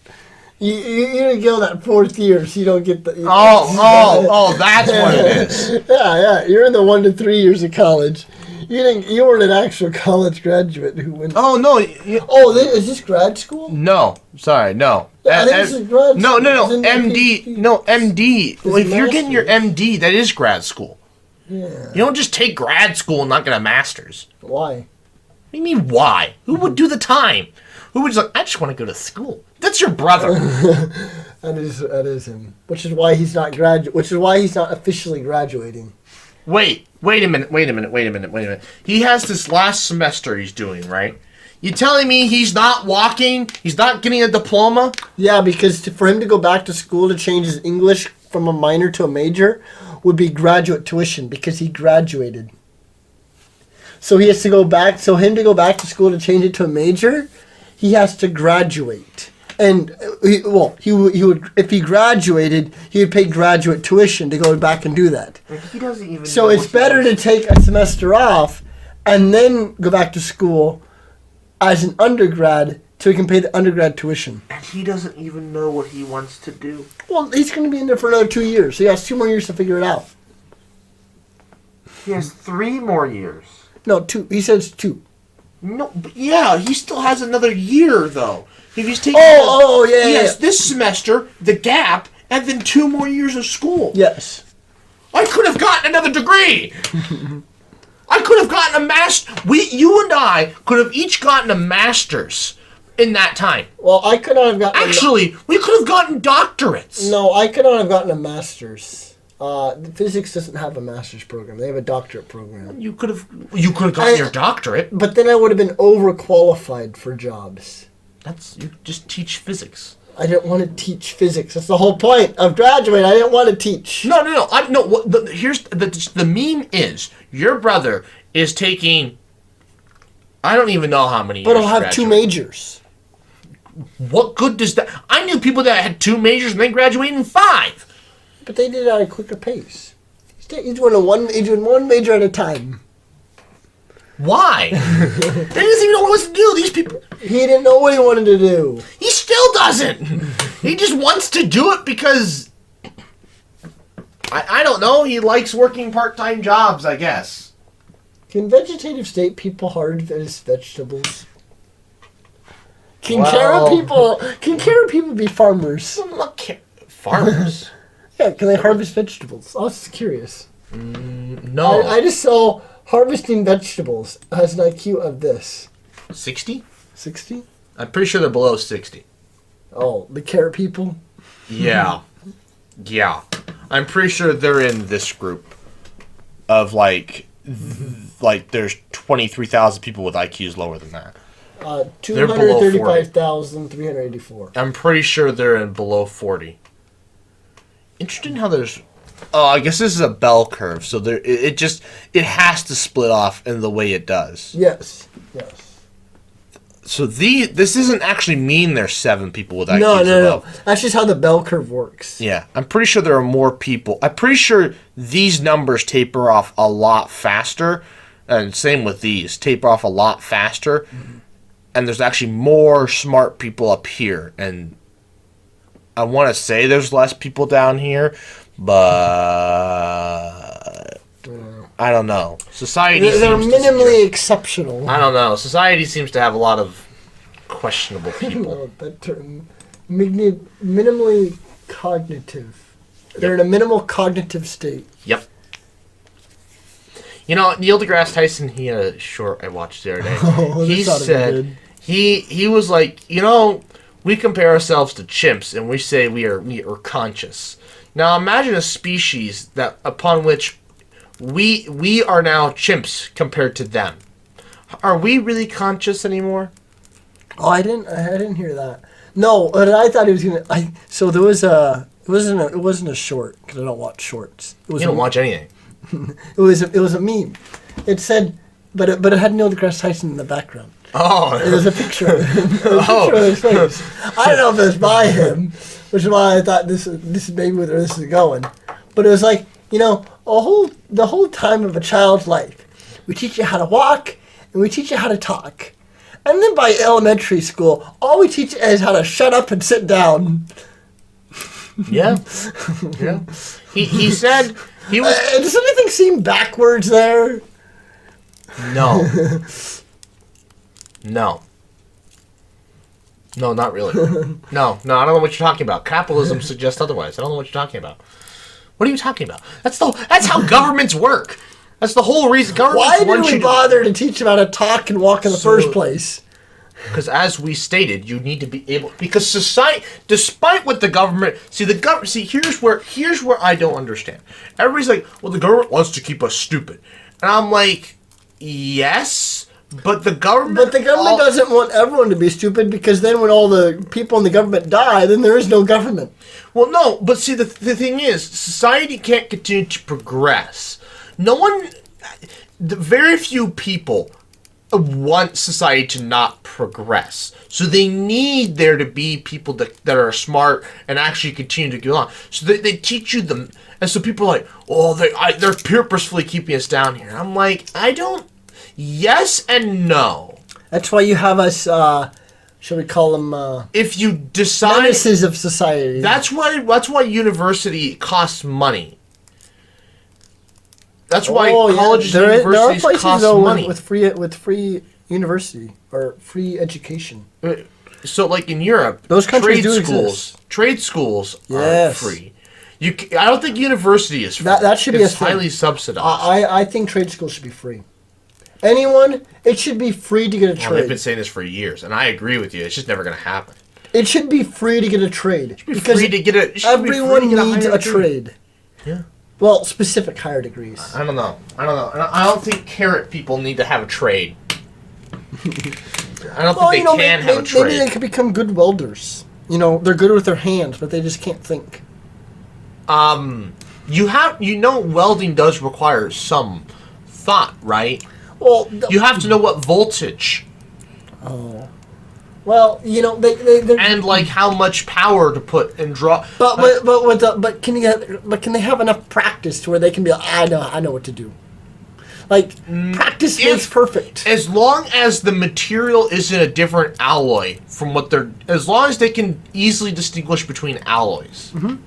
You didn't go that 4th year, so you don't get the. That's what it is. Yeah. You're in the 1 to 3 years of college. You weren't an actual college graduate who went. Oh no! Is this grad school? No, sorry, no. I think this is grad no, school. MD. No, MD. Well, if you're getting your MD, that is grad school. Yeah. You don't just take grad school and not get a master's. Why? What do you mean, why? Who would do the time? Who would just like, I just want to go to school. That's your brother. That is him. Which is why he's not officially graduating. Wait a minute. He has this last semester he's doing, right? You telling me he's not walking? He's not getting a diploma? Yeah, because for him to go back to school to change his English from a minor to a major would be graduate tuition because he graduated. So he has to go back. So him to go back to school to change it to a major, he has to graduate. And he would if he graduated, he would pay graduate tuition to go back and do that. He doesn't even. So it's better to take a semester off and then go back to school as an undergrad so he can pay the undergrad tuition. And he doesn't even know what he wants to do. Well, he's going to be in there for another 2 years, so he has 2 more years to figure it out. He has 3 more years. No, 2. He says 2. No, but yeah, he still has another year though. If he's taking yeah. This semester, the gap, and then 2 more years of school. Yes. I could have gotten another degree. I could have gotten a master. You and I could have each gotten a master's in that time. Well, I could not have gotten. Actually, we could have gotten doctorates. No, I could not have gotten a master's. Physics doesn't have a master's program. They have a doctorate program. You could have gotten your doctorate. But then I would have been overqualified for jobs. You just teach physics. I didn't want to teach physics. That's the whole point of graduating. I didn't want to teach. No. Here's the meme is your brother is taking. I don't even know how many. But I'll have 2 majors. What good does that? I knew people that had 2 majors and then graduated in 5. But they did it at a quicker pace. He's doing one major at a time. Why? They doesn't even know what he wants to do. These people. He didn't know what he wanted to do. He still doesn't. He just wants to do it because I don't know. He likes working part-time jobs, I guess. Can vegetative state people harvest vegetables? Can carrot people be farmers? Farmers? Yeah, can they harvest vegetables? I was just curious. No. I just saw harvesting vegetables has an IQ of this. 60? 60? I'm pretty sure they're below 60. Oh, the carrot people? Yeah. Yeah. I'm pretty sure they're in this group of there's 23,000 people with IQs lower than that. 235,384. I'm pretty sure they're in below 40. Interesting how there's. Oh, I guess this is a bell curve, so it has to split off in the way it does. Yes. So this doesn't actually mean there's 7 people with IQs above. No. That's just how the bell curve works. Yeah, I'm pretty sure there are more people. I'm pretty sure these numbers taper off a lot faster, and same with these, taper off a lot faster, and there's actually more smart people up here, and I want to say there's less people down here, but I don't know. They're minimally exceptional. I don't know. Society seems to have a lot of questionable people. That term, minimally cognitive. They're in a minimal cognitive state. Yep. You know, Neil deGrasse Tyson, he had a short I watched the other day. He said he was like, we compare ourselves to chimps and we say we are conscious. Now imagine a species that upon which we are now chimps compared to them. Are we really conscious anymore? Oh, I didn't hear that. No, but I thought he was gonna. So there was it wasn't a short because I don't watch shorts. It was You don't watch anything. It was a meme. It said, but it had Neil deGrasse Tyson in the background. Oh. It was a picture. Of his face. I don't know if it was by him, which is why I thought this is maybe where this is going. But it was like, the whole time of a child's life, we teach you how to walk and we teach you how to talk, and then by elementary school, all we teach is how to shut up and sit down. Yeah. Yeah. He said he was. Does anything seem backwards there? No. No, not really. No, I don't know what you're talking about. Capitalism suggests otherwise. I don't know what you're talking about. What are you talking about? That's how governments work. That's the whole reason. Why did we bother to teach them how to talk and walk in the first place? Because as we stated, you need to be able. Because society, despite what the government here's where I don't understand. Everybody's like, well, the government wants to keep us stupid, and I'm like, yes. But the government doesn't want everyone to be stupid, because then when all the people in the government die, then there is no government. Well, no, but see, the thing is, society can't continue to progress. Very few people want society to not progress. So they need there to be people that are smart and actually continue to go on. So they teach you them. And so people are like, oh, they're purposefully keeping us down here. I'm like, yes and no. That's why you have us, shall we call them, if you decide, menaces of society. That's why university costs money. That's why colleges and universities cost money. With free university or free education. So, like in Europe, those countries trade schools are free. I don't think university is free. That should be highly subsidized. I think trade schools should be free. Anyone, it should be free to get a trade. They've been saying this for years, and I agree with you. It's just never going to happen. It should be free to get a trade. Everyone needs a trade. Yeah. Well, specific higher degrees. I don't know. I don't think carrot people need to have a trade. I don't think they can have a trade. Maybe they could become good welders. They're good with their hands, but they just can't think. Welding does require some thought, right? Well, you have to know what voltage. Oh. Well, they and like how much power to put and draw. But can they have enough practice to where they can be like, I know what to do. Like, practice makes perfect. As long as the material isn't a different alloy from as long as they can easily distinguish between alloys. Mm-hmm.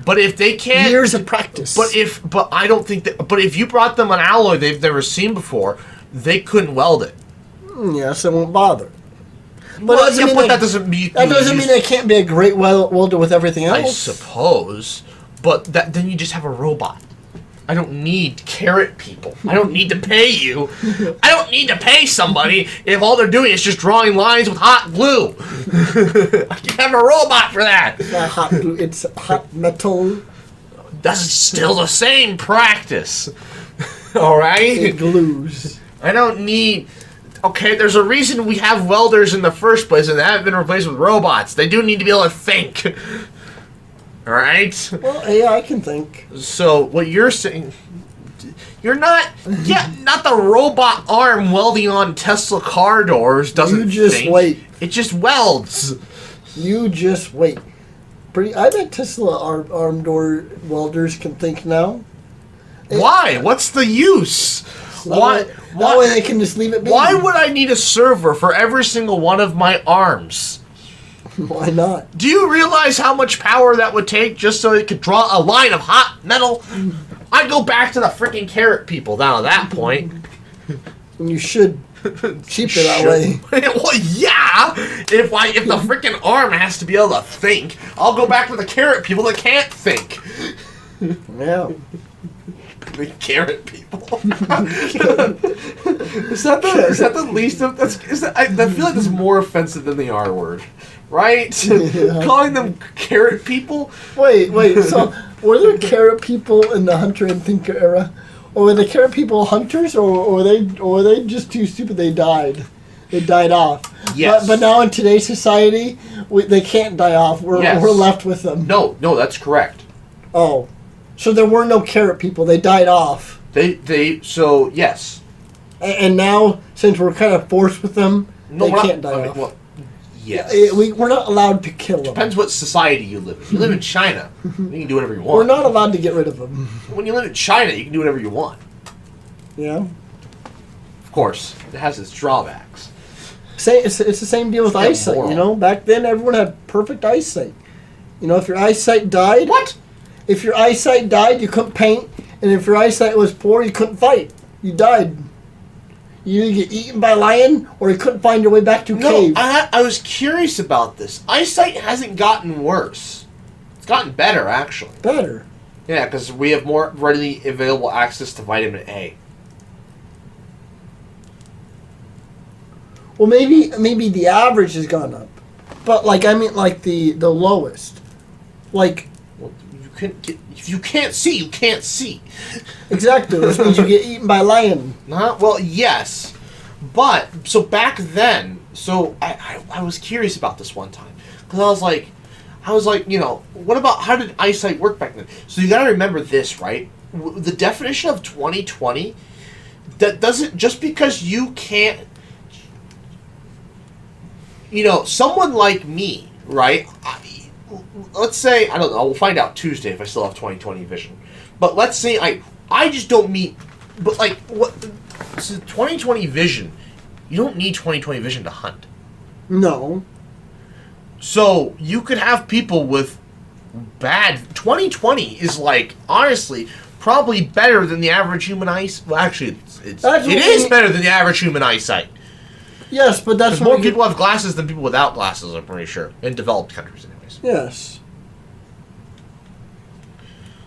But if they can't, years of practice. But I don't think that. But if you brought them an alloy they've never seen before, they couldn't weld it. Yes, it won't bother. But that doesn't mean they can't be a great welder with everything else. I suppose, but then you just have a robot. I don't need carrot people. I don't need to pay you. I don't need to pay somebody if all they're doing is just drawing lines with hot glue. I can have a robot for that. It's not hot glue. It's hot metal. That's still the same practice. All right? It glues. I don't need... Okay, there's a reason we have welders in the first place, and they haven't been replaced with robots. They do need to be able to think. All right? Well, yeah, I can think. So, what you're saying... You're not... Yeah, not the robot arm welding on Tesla car doors doesn't think. You just wait. It just welds. You just wait. I bet Tesla arm door welders can think now. Why? What's the use? Why they can just leave it be? Why would I need a server for every single one of my arms? Why not? Do you realize how much power that would take just so it could draw a line of hot metal? I'd go back to the freaking carrot people down at that point. You should keep it that way. Well, yeah. If the freaking arm has to be able to think, I'll go back to the carrot people that can't think. Yeah. The carrot people. Is that the least of I feel like that's more offensive than the R word, right? Yeah. Calling them carrot people. Wait. So were there carrot people in the Hunter and Thinker era? Or were the carrot people hunters, or were they just too stupid? They died. They died off. Yes. But now in today's society, they can't die off. We're left with them. No, that's correct. Oh, so there were no carrot people. They died off. So yes. And now, since we're kind of forced with them, they can't die off. Well, yes. We're not allowed to kill them. Depends what society you live in. If you live in China, you can do whatever you want. We're not allowed to get rid of them. When you live in China, you can do whatever you want. Yeah. Of course, it has its drawbacks. It's the same deal with eyesight, moral. you know? Back then, everyone had perfect eyesight. You know, if your eyesight died... What? If your eyesight died, you couldn't paint. And if your eyesight was poor, you couldn't fight. You died. You either get eaten by a lion, or you couldn't find your way back to a cave. I was curious about this. Eyesight hasn't gotten worse. It's gotten better, actually. Better? Yeah, because we have more readily available access to vitamin A. Well, maybe the average has gone up. But, the lowest. Like... Well, if you can't see, you can't see. Exactly, which means you get eaten by a lion. Well, yes. But, so back then, I was curious about this one time. Because I was like, what about, how did eyesight work back then? So you gotta remember this, right? The definition of 20/20, that doesn't, just because you can't, someone like me, right? Let's say, I don't know, we'll find out Tuesday if I still have 20/20 vision. But let's say I just don't meet, but what, so 20/20 vision, you don't need 20/20 vision to hunt. No. So you could have people with bad, 20/20 is honestly, probably better than the average human eyesight. Well, actually, it is better than the average human eyesight. Yes, but that's more people have glasses than people without glasses, I'm pretty sure. In developed countries, anyways. Yes.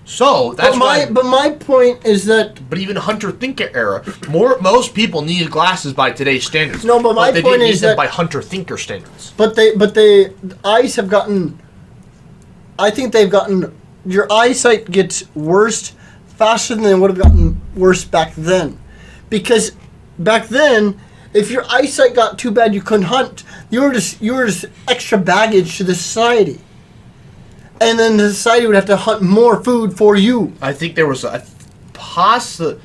So, that's why... But my point is that... But even hunter-thinker era, most people needed glasses by today's standards. No, but my point is that... by hunter-thinker standards. But the eyes have gotten... I think they've gotten... Your eyesight gets worse faster than it would have gotten worse back then. Because back then... If your eyesight got too bad, you couldn't hunt. You were just extra baggage to the society, and then the society would have to hunt more food for you. I think there was a possible.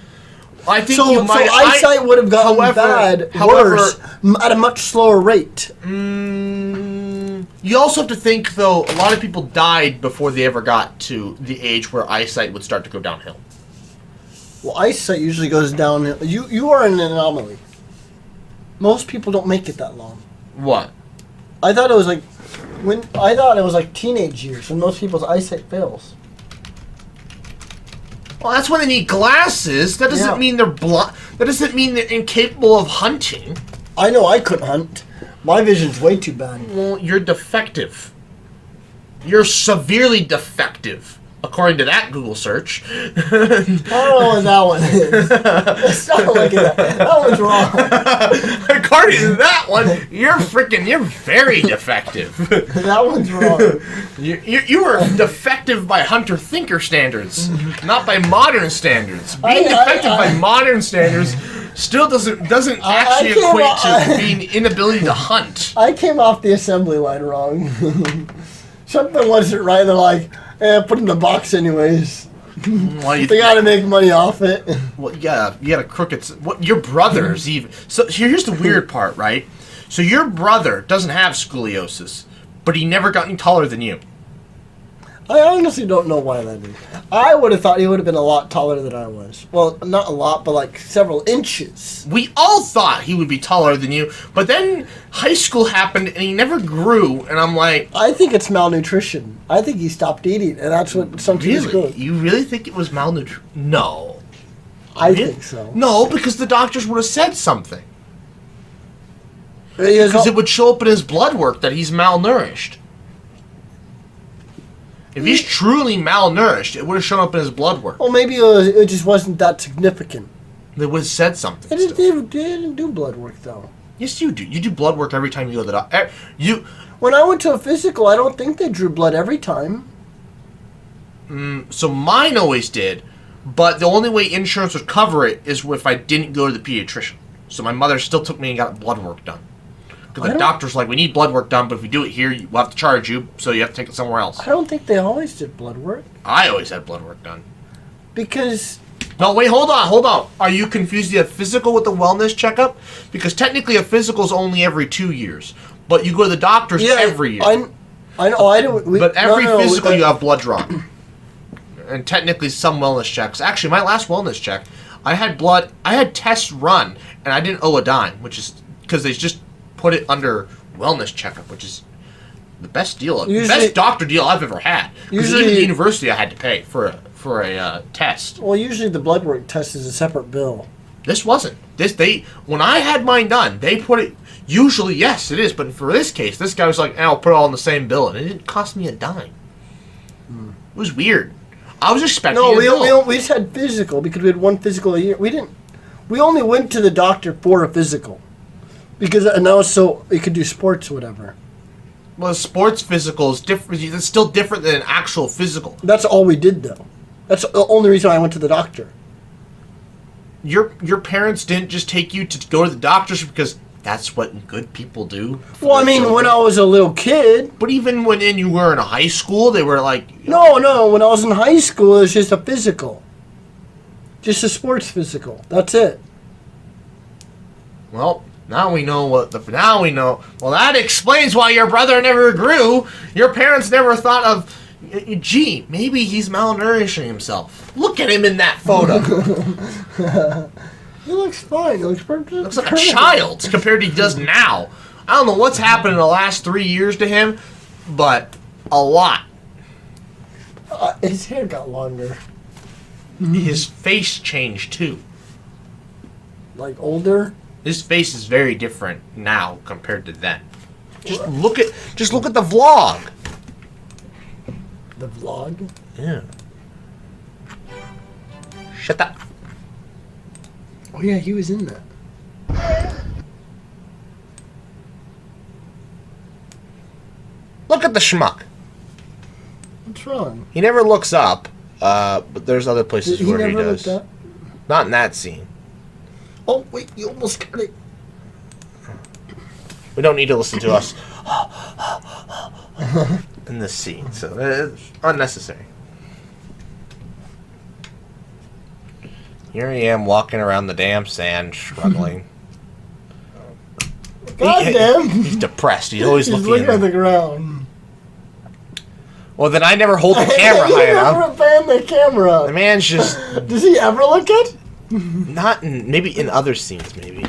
I think so. Eyesight would have gotten worse at a much slower rate. You also have to think, though, a lot of people died before they ever got to the age where eyesight would start to go downhill. Well, eyesight usually goes downhill. You are an anomaly. Most people don't make it that long. What? I thought it was like teenage years when most people's eyesight fails. Well, that's when they need glasses. That doesn't mean they're blind. That doesn't mean they're incapable of hunting. I know I couldn't hunt. My vision's way too bad. Well, you're defective. You're severely defective. According to that Google search. I don't know what that one is. It's not like that. That one's wrong. According to that one, you're very defective. That one's wrong. You were defective by hunter-thinker standards, not by modern standards. Being defective by modern standards still doesn't actually equate to being inability to hunt. I came off the assembly line wrong. Something wasn't right. They're like, put it in the box anyways. They gotta make money off it. Well, yeah, you got a crooked... your brother's even... So here's the weird part, right? So your brother doesn't have scoliosis, but he never got any taller than you. I honestly don't know why that is. I would have thought he would have been a lot taller than I was. Well, not a lot, but like several inches. We all thought he would be taller than you, but then high school happened and he never grew, and I'm like... I think it's malnutrition. I think he stopped eating, and that's what sometimes Really? You really think it was malnutrition? No. I think so. No, because the doctors would have said something. Because it would show up in his blood work that he's malnourished. If he's truly malnourished, it would have shown up in his blood work. Well, maybe it just wasn't that significant. They would have said something. They didn't do blood work, though. Yes, you do. You do blood work every time you go to the doctor. When I went to a physical, I don't think they drew blood every time. So mine always did, But the only way insurance would cover it is if I didn't go to the pediatrician. So my mother still took me and got blood work done. Because the doctor's like, we need blood work done, but if we do it here, we'll have to charge you, so you have to take it somewhere else. I don't think they always did blood work. I always had blood work done. Because... No, wait, hold on. Are you confused? You have physical with the wellness checkup? Because technically a physical is only every 2 years. But you go to the doctor's every year. I know, I don't... But every physical you have blood drawn. And technically some wellness checks. Actually, my last wellness check, I had tests run, and I didn't owe a dime, which is because they just put it under wellness checkup, which is the best deal, best doctor deal I've ever had. Usually, the university I had to pay for a test. Well, usually the blood work test is a separate bill. This wasn't. When I had mine done, they put it. Usually, yes, it is. But for this case, this guy was like, "I'll put it all in the same bill," and it didn't cost me a dime. It was weird. I was expecting. No, we just had physical because we had one physical a year. We only went to the doctor for a physical because now so we could do sports or whatever. Well, a sports physical is different. It's still different than an actual physical. That's all we did, though. That's the only reason I went to the doctor. Your parents didn't just take you to go to the doctors because that's what good people do. Well, I mean, when I was a little kid. But even when you were in high school, they were like... No, when I was in high school, it was just a physical. Just a sports physical. That's it. Well, now we know Well, that explains why your brother never grew. Your parents never thought of... Gee, maybe he's malnourishing himself. Look at him in that photo. He looks fine. He looks perfect. Looks like a child compared to he does now. I don't know what's happened in the last 3 years to him, but a lot. His hair got longer. His face changed too. Like older? His face is very different now compared to then. Just look at the vlog. The vlog? Yeah. Shut up. Oh yeah, he was in that. Look at the schmuck. What's wrong? He never looks up, but there's other places where he does. Looked up? Not in that scene. Oh wait, you almost got it. We don't need to listen to us in this scene, so it's unnecessary. Here I am walking around the damn sand, struggling. God damn! He's depressed. He's always He's looking at the ground. Well, then I never hold the camera high enough. Never fan the camera. The man's just... Does he ever look at? Not in... Maybe in other scenes, maybe.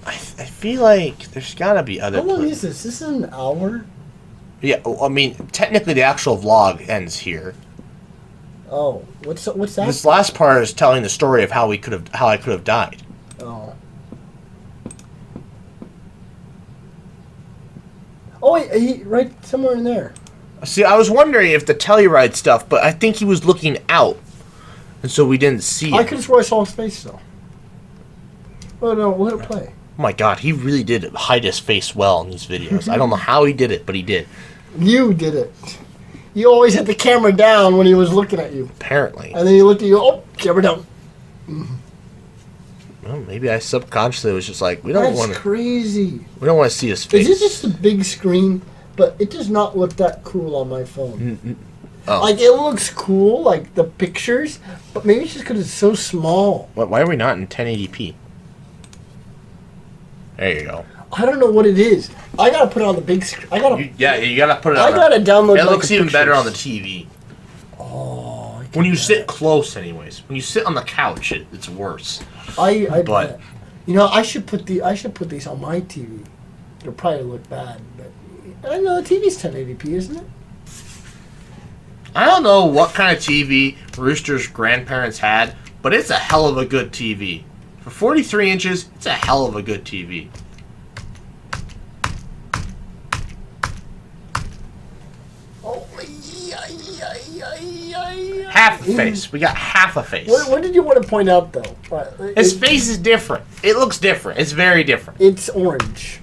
I feel like there's gotta be other... How long is this? This is an hour? Yeah, I mean, technically the actual vlog ends here. Oh, what's that? This last part is telling the story of how I could have died. Oh. Oh wait, he right somewhere in there. See, I was wondering if the Telluride stuff, but I think he was looking out, and so we didn't see I it. could have sworn I saw his face though. Oh no, let it play. Oh my god, he really did hide his face well in these videos. I don't know how he did it, but he did. You did it. You always had the camera down when he was looking at you. Apparently. And then he looked at you, oh, camera down. Well, maybe I subconsciously was just like, we don't want That's to. crazy. We don't want to see his face. Is it just a big screen? But it does not look that cool on my phone. Oh. Like, it looks cool, like the pictures, but maybe it's just because it's so small. Why are we not in 1080p? There you go. I don't know what it is. I gotta put it on the big screen. You gotta put it on. I gotta download. It looks even pictures. better on the TV. Oh. When you sit close, anyways. When you sit on the couch, it's worse. I But- bet. You know, I should put these on my TV. It'll probably look bad, but I know the TV's 1080p, isn't it? I don't know what kind of TV Rooster's grandparents had, but it's a hell of a good TV. For 43 inches, it's a hell of a good TV. Half a face. We got half a face. What did you want to point out, though? His face is different. It looks different. It's very different. It's orange.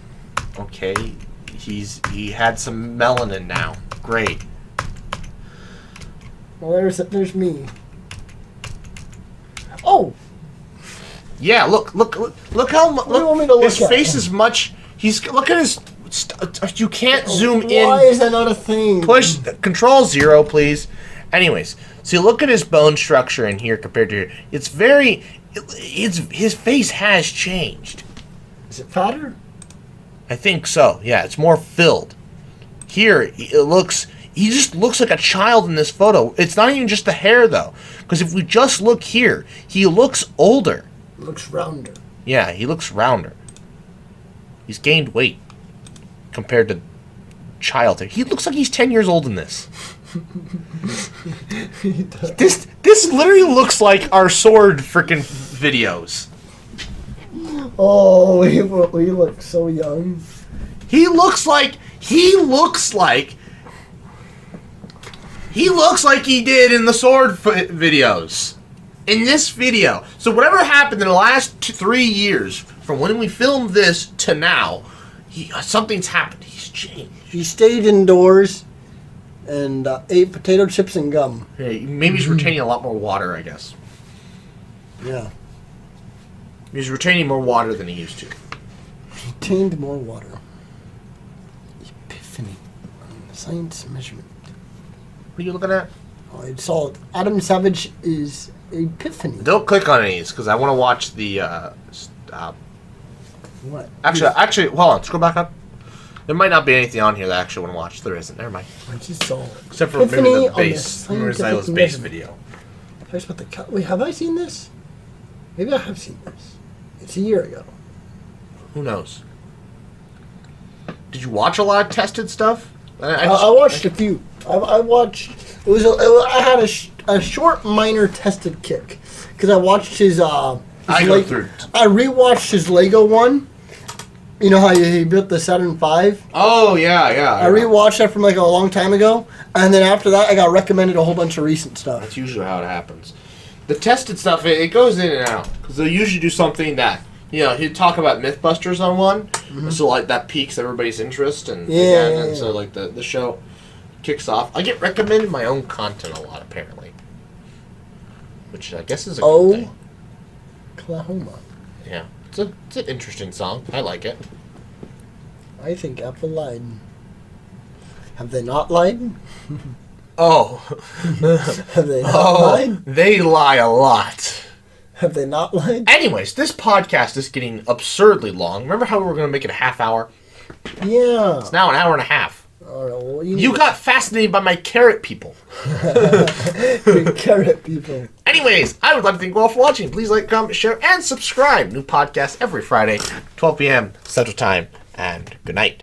Okay, he had some melanin now. Great. Well, there's me. Oh, Yeah, look how do you want me to look his at? face is much. Look at his. You can't zoom in. Why is that not a thing? Push Control 0, please. Anyways, so you look at his bone structure in here compared to here. It's very. His face has changed. Is it fatter? I think so. Yeah, it's more filled. Here, it looks. He just looks like a child in this photo. It's not even just the hair though, because if we just look here, he looks older. Looks rounder. Yeah, he looks rounder. He's gained weight compared to childhood. He looks like he's 10 years old in this. This literally looks like our sword freaking videos. Oh, we look so young. He looks like he did in the sword videos. In this video. So whatever happened in the last 3 years, from when we filmed this to now, something's happened. He's changed. He stayed indoors and ate potato chips and gum. Hey, maybe he's retaining a lot more water, I guess. Yeah. He's retaining more water than he used to. Retained more water. Epiphany. Science measurement. What are you looking at? Oh, I saw it. Adam Savage is Epiphany. Don't click on any of these, because I want to watch the... What? Actually, hold on. Scroll back up. There might not be anything on here that I actually want to watch. There isn't. Never mind. I just saw it. Except for maybe Epiphany the on base. the Zyla's scientific base measurement. video. Here's what the wait, have I seen this? Maybe I have seen this. It's a year ago. Who knows? Did you watch a lot of tested stuff? I watched a few. I watched. I had a short minor tested kick because I watched his. I rewatched his Lego one. You know how he built the Saturn V? Oh yeah. I rewatched that from like a long time ago, and then after that, I got recommended a whole bunch of recent stuff. That's usually how it happens. The tested stuff, it goes in and out because they'll usually do something that he'd talk about MythBusters on one, so like that piques everybody's interest, and so like the show kicks off. I get recommended my own content a lot apparently, which I guess is a good thing. Oklahoma. Yeah, it's an interesting song. I like it. I think Apple lied. Have they not lied? Oh. Have they not lied? They lie a lot. Have they not lied? Anyways, this podcast is getting absurdly long. Remember how we were going to make it a half hour? Yeah. It's now an hour and a half. All right, well, you got fascinated by my carrot people. Carrot people. Anyways, I would like to thank you all for watching. Please like, comment, share, and subscribe. New podcast every Friday, 12 p.m. Central Time. And good night.